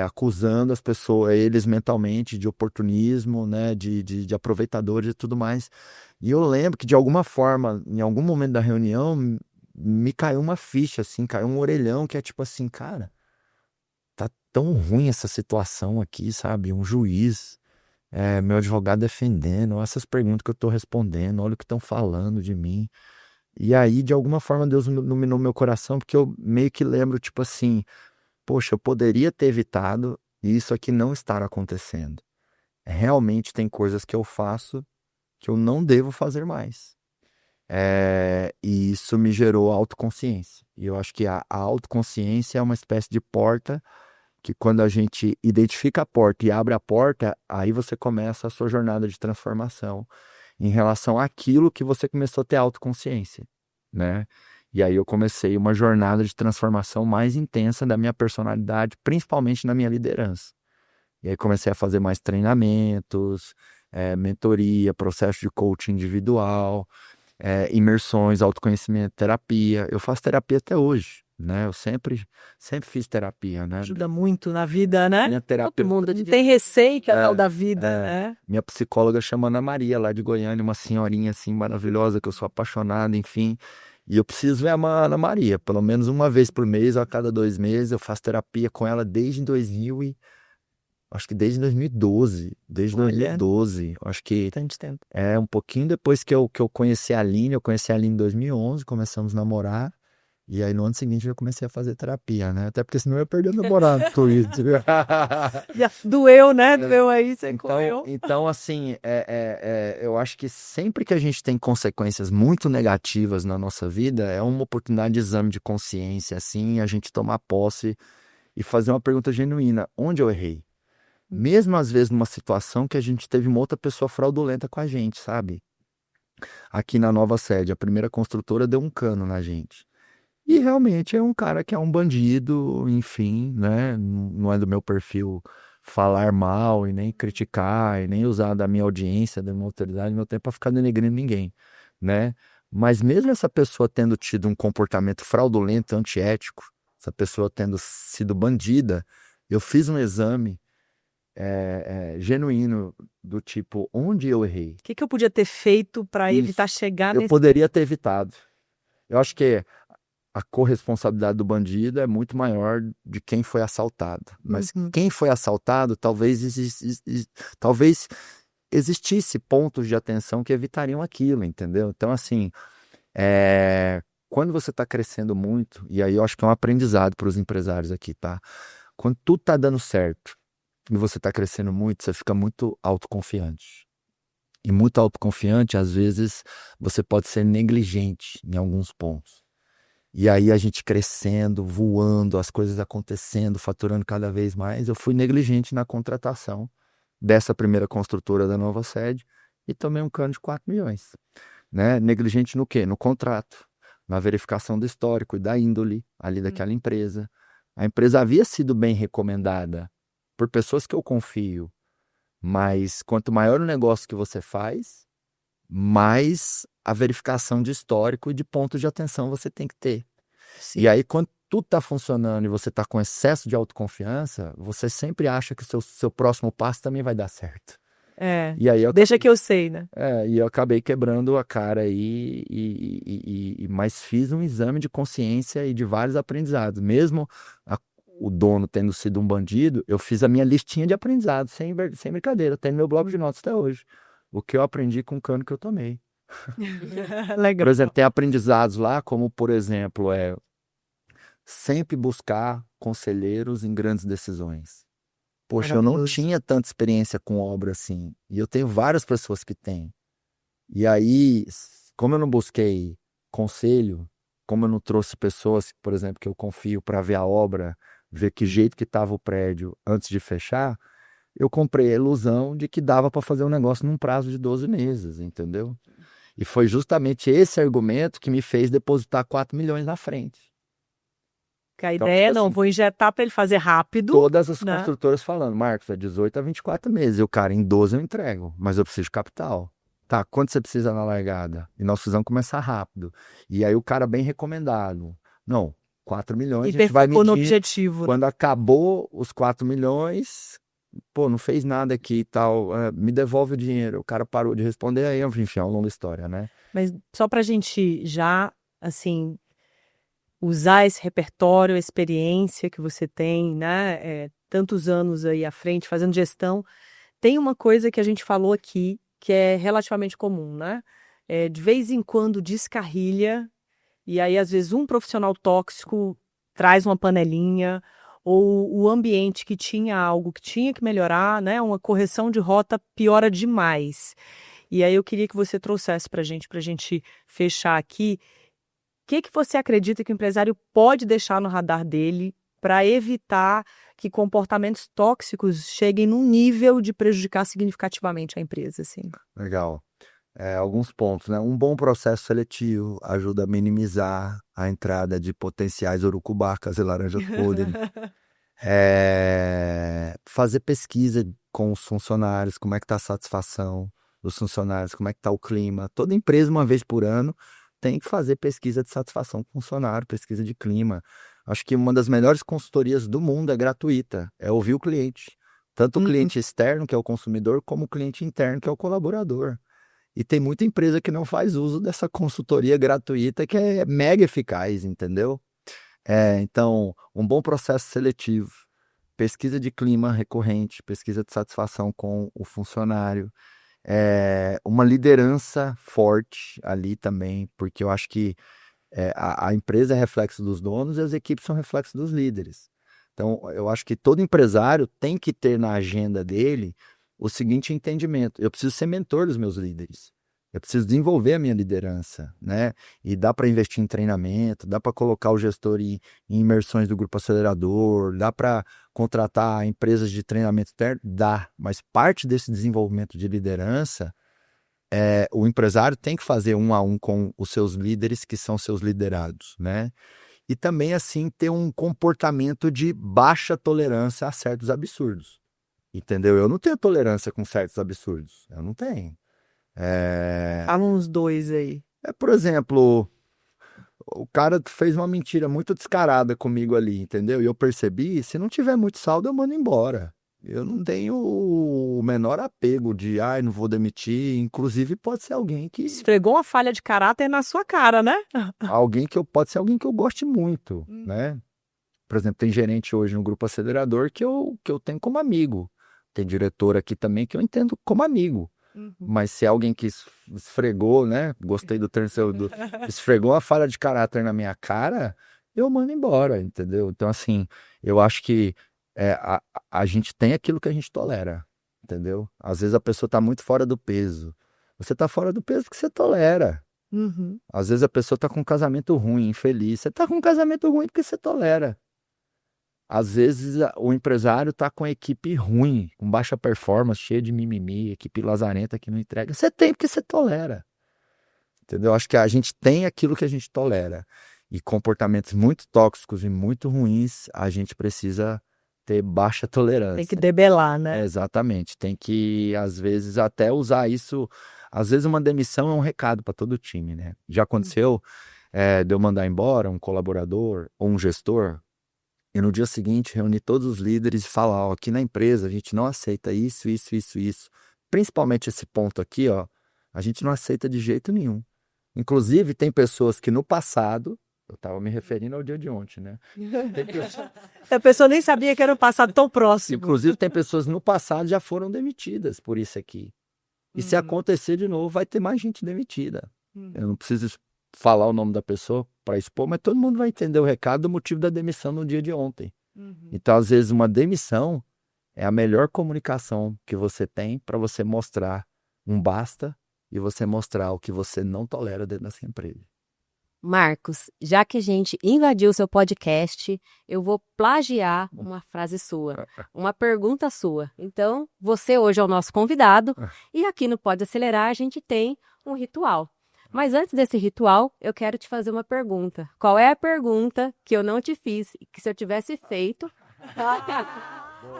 acusando as pessoas, eles mentalmente, de oportunismo, né, de aproveitadores e tudo mais. E eu lembro que de alguma forma, em algum momento da reunião, me caiu uma ficha, assim, caiu um orelhão que é tipo assim, cara, tá tão ruim essa situação aqui, sabe? Um juiz, meu advogado defendendo, essas perguntas que eu tô respondendo, olha o que estão falando de mim. E aí, de alguma forma, Deus iluminou meu coração, porque eu meio que lembro, tipo assim, poxa, eu poderia ter evitado e isso aqui não estar acontecendo. Realmente tem coisas que eu faço que eu não devo fazer mais. E isso me gerou autoconsciência. E eu acho que a autoconsciência é uma espécie de porta que quando a gente identifica a porta e abre a porta, aí você começa a sua jornada de transformação em relação àquilo que você começou a ter autoconsciência, né? E aí eu comecei uma jornada de transformação mais intensa da minha personalidade, principalmente na minha liderança. E aí comecei a fazer mais treinamentos, mentoria, processo de coaching individual. imersões, autoconhecimento, terapia. Eu faço terapia até hoje, né? Eu sempre fiz terapia, né? Ajuda muito na vida, né? Minha Todo terapeuta, mundo Não devia. tem receita É, tal da vida, é. né? minha psicóloga chama Ana Maria, lá de Goiânia, uma senhorinha assim maravilhosa, que eu sou apaixonado, enfim. E eu preciso ver a Ana Maria, pelo menos uma vez por mês ou a cada 2 meses. Eu faço terapia com ela acho que desde 2012. Desde Olha. 2012. Acho que Bastante tempo. um pouquinho depois que eu conheci a Aline. Eu conheci a Aline em 2011, começamos a namorar. E aí no ano seguinte eu comecei a fazer terapia, né? Até porque senão eu ia perder o namorado com isso. Já doeu, né? Doeu aí, você correu. Então, assim, eu acho que sempre que a gente tem consequências muito negativas na nossa vida, é uma oportunidade de exame de consciência, assim, a gente tomar posse e fazer uma pergunta genuína: onde eu errei? Mesmo às vezes numa situação que a gente teve uma outra pessoa fraudulenta com a gente, sabe? Aqui na nova sede, a primeira construtora deu um cano na gente. E realmente é um cara que é um bandido, enfim, né? Não é do meu perfil falar mal e nem criticar e nem usar da minha audiência, da minha autoridade, do meu tempo para ficar denegrindo ninguém, né? Mas mesmo essa pessoa tendo tido um comportamento fraudulento, antiético, essa pessoa tendo sido bandida, eu fiz um exame genuíno do tipo: onde eu errei? O que eu podia ter feito para Isso. evitar chegar Eu nesse... poderia ter evitado. Eu acho que a corresponsabilidade do bandido é muito maior de quem foi assaltado. Mas quem foi assaltado, talvez existisse pontos de atenção que evitariam aquilo, entendeu? Então, assim, quando você está crescendo muito, e aí eu acho que é um aprendizado para os empresários aqui, tá? Quando tudo está dando certo e você está crescendo muito, você fica muito autoconfiante. E muito autoconfiante, às vezes, você pode ser negligente em alguns pontos. E aí a gente crescendo, voando, as coisas acontecendo, faturando cada vez mais. Eu fui negligente na contratação dessa primeira construtora da nova sede e tomei um cano de 4 milhões. Né? Negligente no quê? No contrato, na verificação do histórico e da índole ali daquela empresa. A empresa havia sido bem recomendada por pessoas que eu confio, mas quanto maior o negócio que você faz, mais a verificação de histórico e de pontos de atenção você tem que ter. Sim. E aí, quando tudo está funcionando e você está com excesso de autoconfiança, você sempre acha que o seu próximo passo também vai dar certo. E aí Deixa que eu sei, né? e eu acabei quebrando a cara aí, mas fiz um exame de consciência e de vários aprendizados. Mesmo o dono tendo sido um bandido, eu fiz a minha listinha de aprendizados, sem brincadeira. Tem no meu bloco de notas até hoje. O que eu aprendi com o cano que eu tomei. Legal. Por exemplo, tem aprendizados lá, como, por exemplo, sempre buscar conselheiros em grandes decisões. Poxa, eu não tinha tanta experiência com obra assim. E eu tenho várias pessoas que têm. E aí, como eu não busquei conselho, como eu não trouxe pessoas, por exemplo, que eu confio para ver a obra, ver que jeito que estava o prédio antes de fechar, eu comprei a ilusão de que dava para fazer um negócio num prazo de 12 meses, entendeu? E foi justamente esse argumento que me fez depositar 4 milhões na frente. Que a ideia tipo assim, vou injetar para ele fazer rápido. Todas as né? construtoras falando: Marcos, é 18 a 24 meses. E o cara, em 12 eu entrego, mas eu preciso de capital. Tá, quanto você precisa na largada? E nós precisamos começar rápido. E aí o cara bem recomendado. Não, 4 milhões, E a gente vai ficou no medir. objetivo. Quando acabou os 4 milhões, pô, não fez nada aqui e tal, me devolve o dinheiro. O cara parou de responder, aí, enfim, é uma longa história, né? Mas só para a gente já, assim, usar esse repertório, a experiência que você tem, né? Tantos anos aí à frente, fazendo gestão. Tem uma coisa que a gente falou aqui, que é relativamente comum, né? De vez em quando descarrilha, e aí às vezes um profissional tóxico traz uma panelinha, ou o ambiente que tinha algo que tinha que melhorar, né? Uma correção de rota piora demais. E aí eu queria que você trouxesse para a gente fechar aqui, o que você acredita que o empresário pode deixar no radar dele para evitar que comportamentos tóxicos cheguem num nível de prejudicar significativamente a empresa, assim? Legal. Alguns pontos, né? Um bom processo seletivo ajuda a minimizar a entrada de potenciais urucubacas e laranjas podres. Fazer pesquisa com os funcionários, como é que está a satisfação, dos funcionários, como é que está o clima. Toda empresa, uma vez por ano, tem que fazer pesquisa de satisfação com o funcionário, pesquisa de clima. Acho que uma das melhores consultorias do mundo é gratuita, é ouvir o cliente. Tanto o cliente externo, que é o consumidor, como o cliente interno, que é o colaborador. E tem muita empresa que não faz uso dessa consultoria gratuita, que é mega eficaz, entendeu? Então, um bom processo seletivo, pesquisa de clima recorrente, pesquisa de satisfação com o funcionário, uma liderança forte ali também, porque eu acho que a empresa é reflexo dos donos e as equipes são reflexo dos líderes. Então, eu acho que todo empresário tem que ter na agenda dele o seguinte entendimento: eu preciso ser mentor dos meus líderes. Eu preciso desenvolver a minha liderança, né? E dá para investir em treinamento, dá para colocar o gestor em imersões do grupo acelerador, dá para contratar empresas de treinamento externo, dá. Mas parte desse desenvolvimento de liderança, o empresário tem que fazer um a um com os seus líderes, que são seus liderados, né? E também, assim, ter um comportamento de baixa tolerância a certos absurdos, entendeu? Eu não tenho tolerância com certos absurdos, eu não tenho. Fala uns 2 aí. Por exemplo, o cara fez uma mentira muito descarada comigo ali, entendeu? E eu percebi, se não tiver muito saldo, eu mando embora. Eu não tenho o menor apego de, não vou demitir. Inclusive, pode ser alguém que... Esfregou uma falha de caráter na sua cara, né? Pode ser alguém que eu goste muito, né? Por exemplo, tem gerente hoje no grupo acelerador que eu tenho como amigo. Tem diretor aqui também que eu entendo como amigo. Mas se é alguém que esfregou, né? Gostei do termo seu, esfregou uma falha de caráter na minha cara, eu mando embora, entendeu? Então, assim, eu acho que a gente tem aquilo que a gente tolera, entendeu? Às vezes a pessoa tá muito fora do peso. Você tá fora do peso porque você tolera. Às vezes a pessoa tá com um casamento ruim, infeliz. Você tá com um casamento ruim porque você tolera. Às vezes o empresário está com a equipe ruim, com baixa performance, cheia de mimimi, equipe lazarenta que não entrega. Você tem porque você tolera. Entendeu? Acho que a gente tem aquilo que a gente tolera. E comportamentos muito tóxicos e muito ruins, a gente precisa ter baixa tolerância. Tem que debelar, né? Exatamente. Tem que, às vezes, até usar isso. Às vezes uma demissão é um recado para todo o time, né? Já aconteceu de eu mandar embora um colaborador ou um gestor, e no dia seguinte reunir todos os líderes e falar, aqui na empresa a gente não aceita isso. Principalmente esse ponto aqui, a gente não aceita de jeito nenhum. Inclusive, tem pessoas que no passado, eu estava me referindo ao dia de ontem, né? A pessoa nem sabia que era um passado tão próximo. Inclusive, tem pessoas no passado já foram demitidas por isso aqui. E se acontecer de novo, vai ter mais gente demitida. Eu não preciso falar o nome da pessoa para expor, mas todo mundo vai entender o recado do motivo da demissão no dia de ontem. Então, às vezes, uma demissão é a melhor comunicação que você tem para você mostrar um basta e você mostrar o que você não tolera dentro dessa empresa. Marcos, já que a gente invadiu o seu podcast, eu vou plagiar uma frase sua, uma pergunta sua. Então, você hoje é o nosso convidado e aqui no Pode Acelerar a gente tem um ritual. Mas antes desse ritual, eu quero te fazer uma pergunta. Qual é a pergunta que eu não te fiz e que se eu tivesse feito,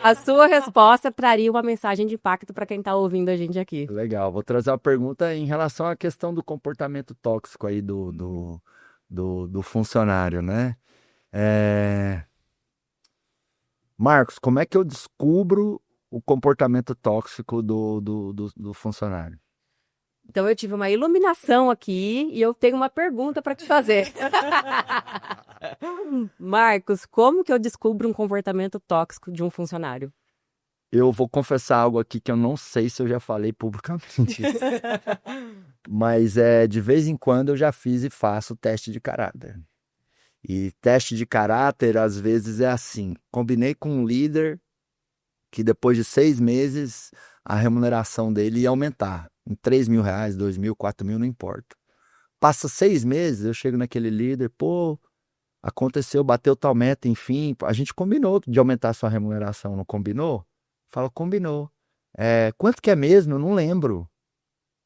a sua resposta traria uma mensagem de impacto para quem está ouvindo a gente aqui? Legal, vou trazer uma pergunta em relação à questão do comportamento tóxico aí do funcionário, né? Marcos, como é que eu descubro o comportamento tóxico do funcionário? Então, eu tive uma iluminação aqui e eu tenho uma pergunta para te fazer. Marcos, como que eu descubro um comportamento tóxico de um funcionário? Eu vou confessar algo aqui que eu não sei se eu já falei publicamente. Mas de vez em quando eu já fiz e faço teste de caráter. E teste de caráter, às vezes, é assim. Combinei com um líder que depois de 6 meses a remuneração dele ia aumentar. Em 3 mil reais, 2 mil, 4 mil, não importa. Passa 6 meses, eu chego naquele líder, aconteceu, bateu tal meta, enfim, a gente combinou de aumentar a sua remuneração, não combinou? Fala, combinou. Quanto que é mesmo? Eu não lembro.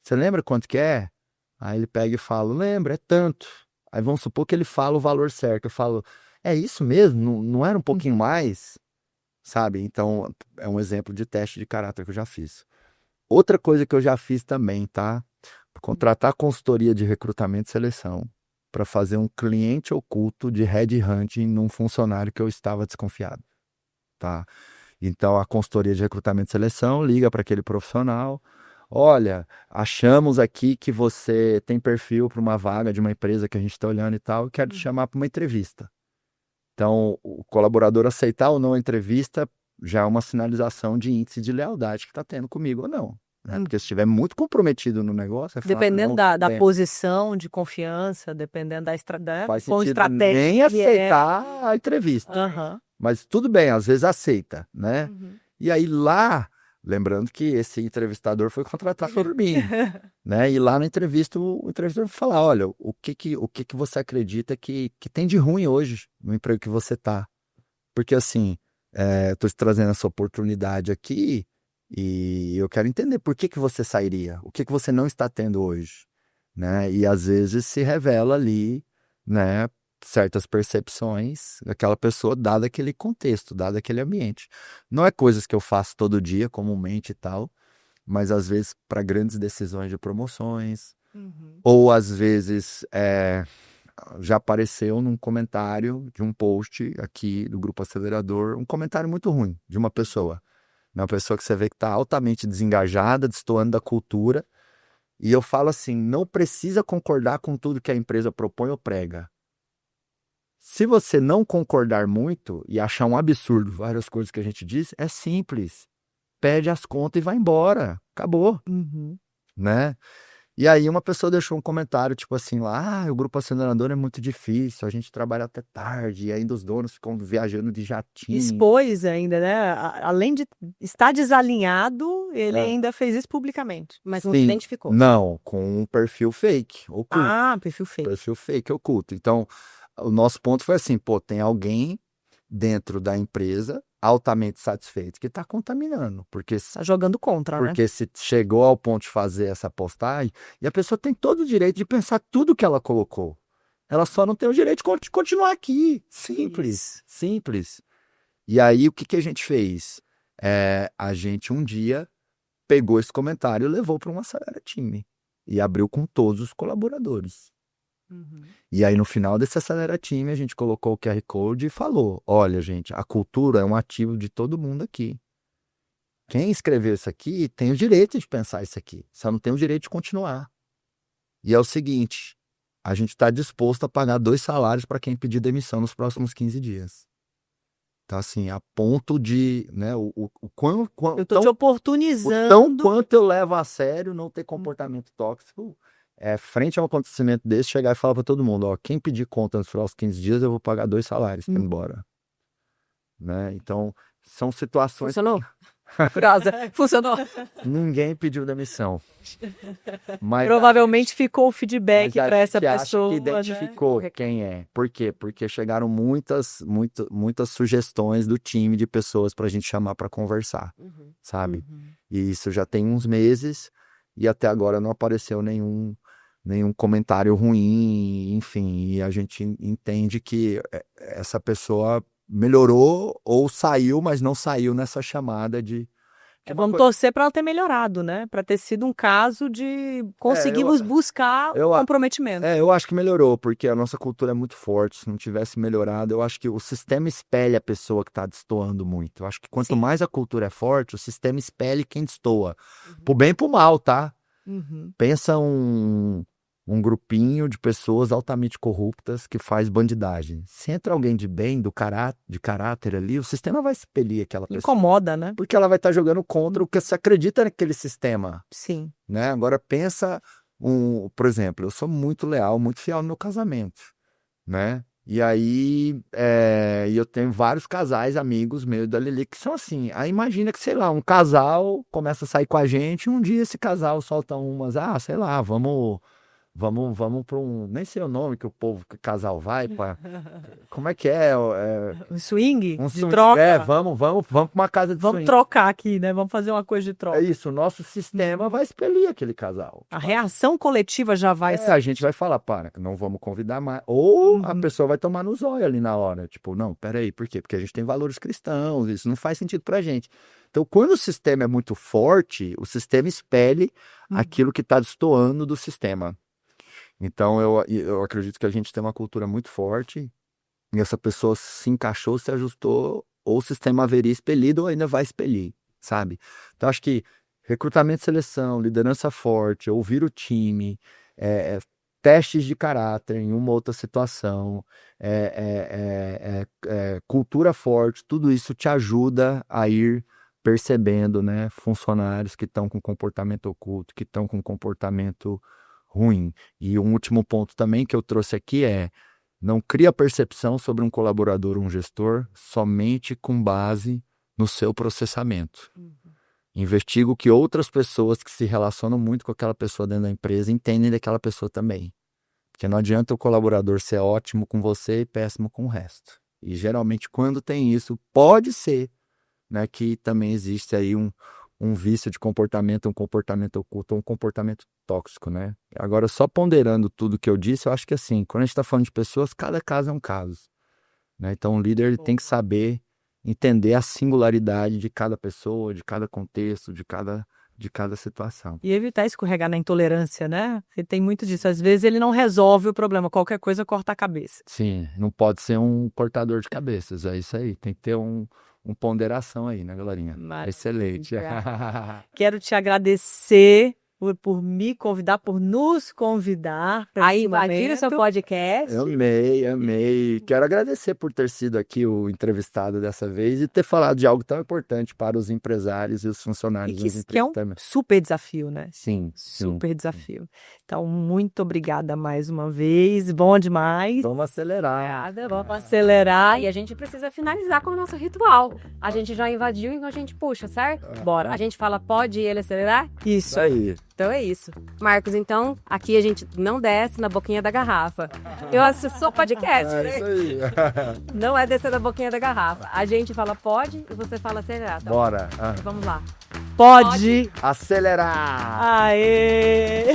Você lembra quanto que é? Aí ele pega e fala, lembra, é tanto. Aí vamos supor que ele fala o valor certo. Eu falo, é isso mesmo? Não era um pouquinho mais? Sabe? Então, é um exemplo de teste de caráter que eu já fiz. Outra coisa que eu já fiz também, tá? Contratar consultoria de recrutamento e seleção para fazer um cliente oculto de headhunting num funcionário que eu estava desconfiado, tá? Então, a consultoria de recrutamento e seleção liga para aquele profissional. Olha, achamos aqui que você tem perfil para uma vaga de uma empresa que a gente está olhando e tal, e quero te chamar para uma entrevista. Então, o colaborador aceitar ou não a entrevista já é uma sinalização de índice de lealdade que está tendo comigo ou não. Né? Porque se estiver muito comprometido no negócio, é falar, Dependendo não, da tem- posição de confiança, dependendo da faz quão sentido estratégico nem ele é. aceitar a entrevista. Aham. Mas tudo bem, às vezes aceita, né? Uhum. E aí lá, lembrando que esse entrevistador foi contratado por mim, né? E lá na entrevista, o entrevistador vai falar, olha, o que você acredita que tem de ruim hoje no emprego que você tá? Porque assim, eu tô te trazendo essa oportunidade aqui e eu quero entender por que você sairia, o que você não está tendo hoje, né? E às vezes se revela ali, né, certas percepções daquela pessoa, dado aquele contexto, dado aquele ambiente. Não é coisas que eu faço todo dia, comumente e tal, mas às vezes para grandes decisões de promoções, Uhum. ou às vezes já apareceu num comentário de um post aqui do Grupo Acelerador, um comentário muito ruim de uma pessoa. Uma pessoa que você vê que está altamente desengajada, destoando da cultura. E eu falo assim, não precisa concordar com tudo que a empresa propõe ou prega. Se você não concordar muito e achar um absurdo várias coisas que a gente diz, é simples. Pede as contas e vai embora. Acabou, Uhum. né? E aí uma pessoa deixou um comentário, tipo assim, lá, o Grupo Acelerador é muito difícil, a gente trabalha até tarde, e ainda os donos ficam viajando de jatinho. Expôs ainda, né? Além de estar desalinhado, ele É. ainda fez isso publicamente. Mas não Sim. se identificou. Não, com um perfil fake, oculto. Ah, perfil fake. Perfil fake, oculto. Então, o nosso ponto foi assim, pô, tem alguém dentro da empresa altamente satisfeito que está contaminando, porque Tá jogando contra, né? porque se chegou ao ponto de fazer essa postagem, e a pessoa tem todo o direito de pensar tudo que ela colocou. Ela só não tem o direito de continuar aqui. Simples, simples. E aí, o que a gente fez? A gente, um dia, pegou esse comentário e levou para uma Acelera Time. E abriu com todos os colaboradores. Uhum. E aí, no final desse Acelera Time, a gente colocou o QR Code e falou, olha, gente, a cultura é um ativo de todo mundo aqui. Quem escreveu isso aqui tem o direito de pensar isso aqui, só não tem o direito de continuar. E é o seguinte, a gente está disposto a pagar 2 salários para quem pedir demissão nos próximos 15 dias. Então, assim, a ponto de, né, o Eu tô te tão oportunizando. quanto eu levo a sério não ter comportamento tóxico, frente a um acontecimento desse, chegar e falar para todo mundo, ó, quem pedir conta nos próximos 15 dias, eu vou pagar 2 salários para ir embora. Né? Então, são situações... Funcionou? Curiosa. Funcionou. Ninguém pediu demissão. Mas Provavelmente ficou o feedback mas a para essa gente acha pessoa. que né? identificou quem é. Por quê? Porque chegaram muitas sugestões do time de pessoas para a gente chamar para conversar, Uhum. sabe? Uhum. E isso já tem uns meses e até agora não apareceu nenhum comentário ruim, enfim. E a gente entende que essa pessoa melhorou ou saiu, mas não saiu nessa chamada de... Vamos torcer para ela ter melhorado, né? Para ter sido um caso de conseguimos buscar comprometimento. Eu acho que melhorou, porque a nossa cultura é muito forte. Se não tivesse melhorado, eu acho que o sistema espelha a pessoa que está destoando muito. Eu acho que quanto mais a cultura é forte, o sistema espelha quem destoa. Pro bem e pro mal, tá? Uhum. Pensa um grupinho de pessoas altamente corruptas que faz bandidagem. Se entra alguém de bem, de caráter ali, o sistema vai expelir aquela pessoa. Incomoda, né? Porque ela vai estar jogando contra o que você acredita naquele sistema. Sim. Né? Agora pensa, por exemplo, eu sou muito leal, muito fiel no meu casamento. Né? E aí eu tenho vários casais, amigos meus da Lili, que são assim. Aí imagina que, sei lá, um casal começa a sair com a gente, um dia esse casal solta umas, sei lá, vamos Vamos para um. Nem sei o nome que o povo, que o casal vai. Como é que é? Um swing Um de swing. troca. Vamos para uma casa de Vamos swing. trocar aqui, né? Vamos fazer uma coisa de É troca. isso, o nosso sistema vai expelir aquele casal. A reação coletiva já vai ser. A gente vai falar, não vamos convidar mais. Ou a pessoa vai tomar no zóio ali na hora. Tipo, não, peraí, por quê? Porque a gente tem valores cristãos, isso não faz sentido pra gente. Então, quando o sistema é muito forte, o sistema expele aquilo que está destoando do sistema. Então, eu acredito que a gente tem uma cultura muito forte e essa pessoa se encaixou, se ajustou, ou o sistema haveria expelido ou ainda vai expelir, sabe? Então, acho que recrutamento e seleção, liderança forte, ouvir o time, testes de caráter em uma outra situação, cultura forte, tudo isso te ajuda a ir percebendo, né, funcionários que estão com comportamento oculto, que estão com comportamento ruim. E um último ponto também que eu trouxe aqui não cria percepção sobre um colaborador, um gestor, somente com base no seu processamento. Investiga o que outras pessoas que se relacionam muito com aquela pessoa dentro da empresa entendem daquela pessoa também. Porque não adianta o colaborador ser ótimo com você e péssimo com o resto. E geralmente quando tem isso, pode ser, né, que também existe aí um vício de comportamento, um comportamento oculto, um comportamento tóxico, né? Agora, só ponderando tudo que eu disse, eu acho que assim, quando a gente está falando de pessoas, cada caso é um caso, né? Então, o líder ele tem que saber entender a singularidade de cada pessoa, de cada contexto, de cada situação. E evitar escorregar na intolerância, né? Ele tem muito disso. Às vezes ele não resolve o problema, qualquer coisa corta a cabeça. Sim, não pode ser um cortador de cabeças, é isso aí. Tem que ter uma ponderação aí, né, galerinha? Maravilha. Excelente. Quero te agradecer por me convidar, por nos convidar para Aí, esse imagina o momento. seu podcast. Eu amei. Quero agradecer por ter sido aqui o entrevistado dessa vez e ter falado de algo tão importante para os empresários e os E funcionários das que é um empresas também. super desafio, né? Sim. Super desafio. Então, muito obrigada mais uma vez. Bom demais. Vamos acelerar. Obrigada, vamos Acelerar. E a gente precisa finalizar com o nosso ritual. A gente já invadiu, então a gente puxa, certo? Bora. A gente fala pode e ele acelerar? Isso. Isso aí. Então é isso. Marcos, então, aqui a gente não desce na boquinha da garrafa. Eu assisto o podcast, É né? isso aí. Não é descer na boquinha da garrafa. A gente fala pode e você fala acelerar. Tá? Bora. Vamos lá. Pode. Acelerar. Aê!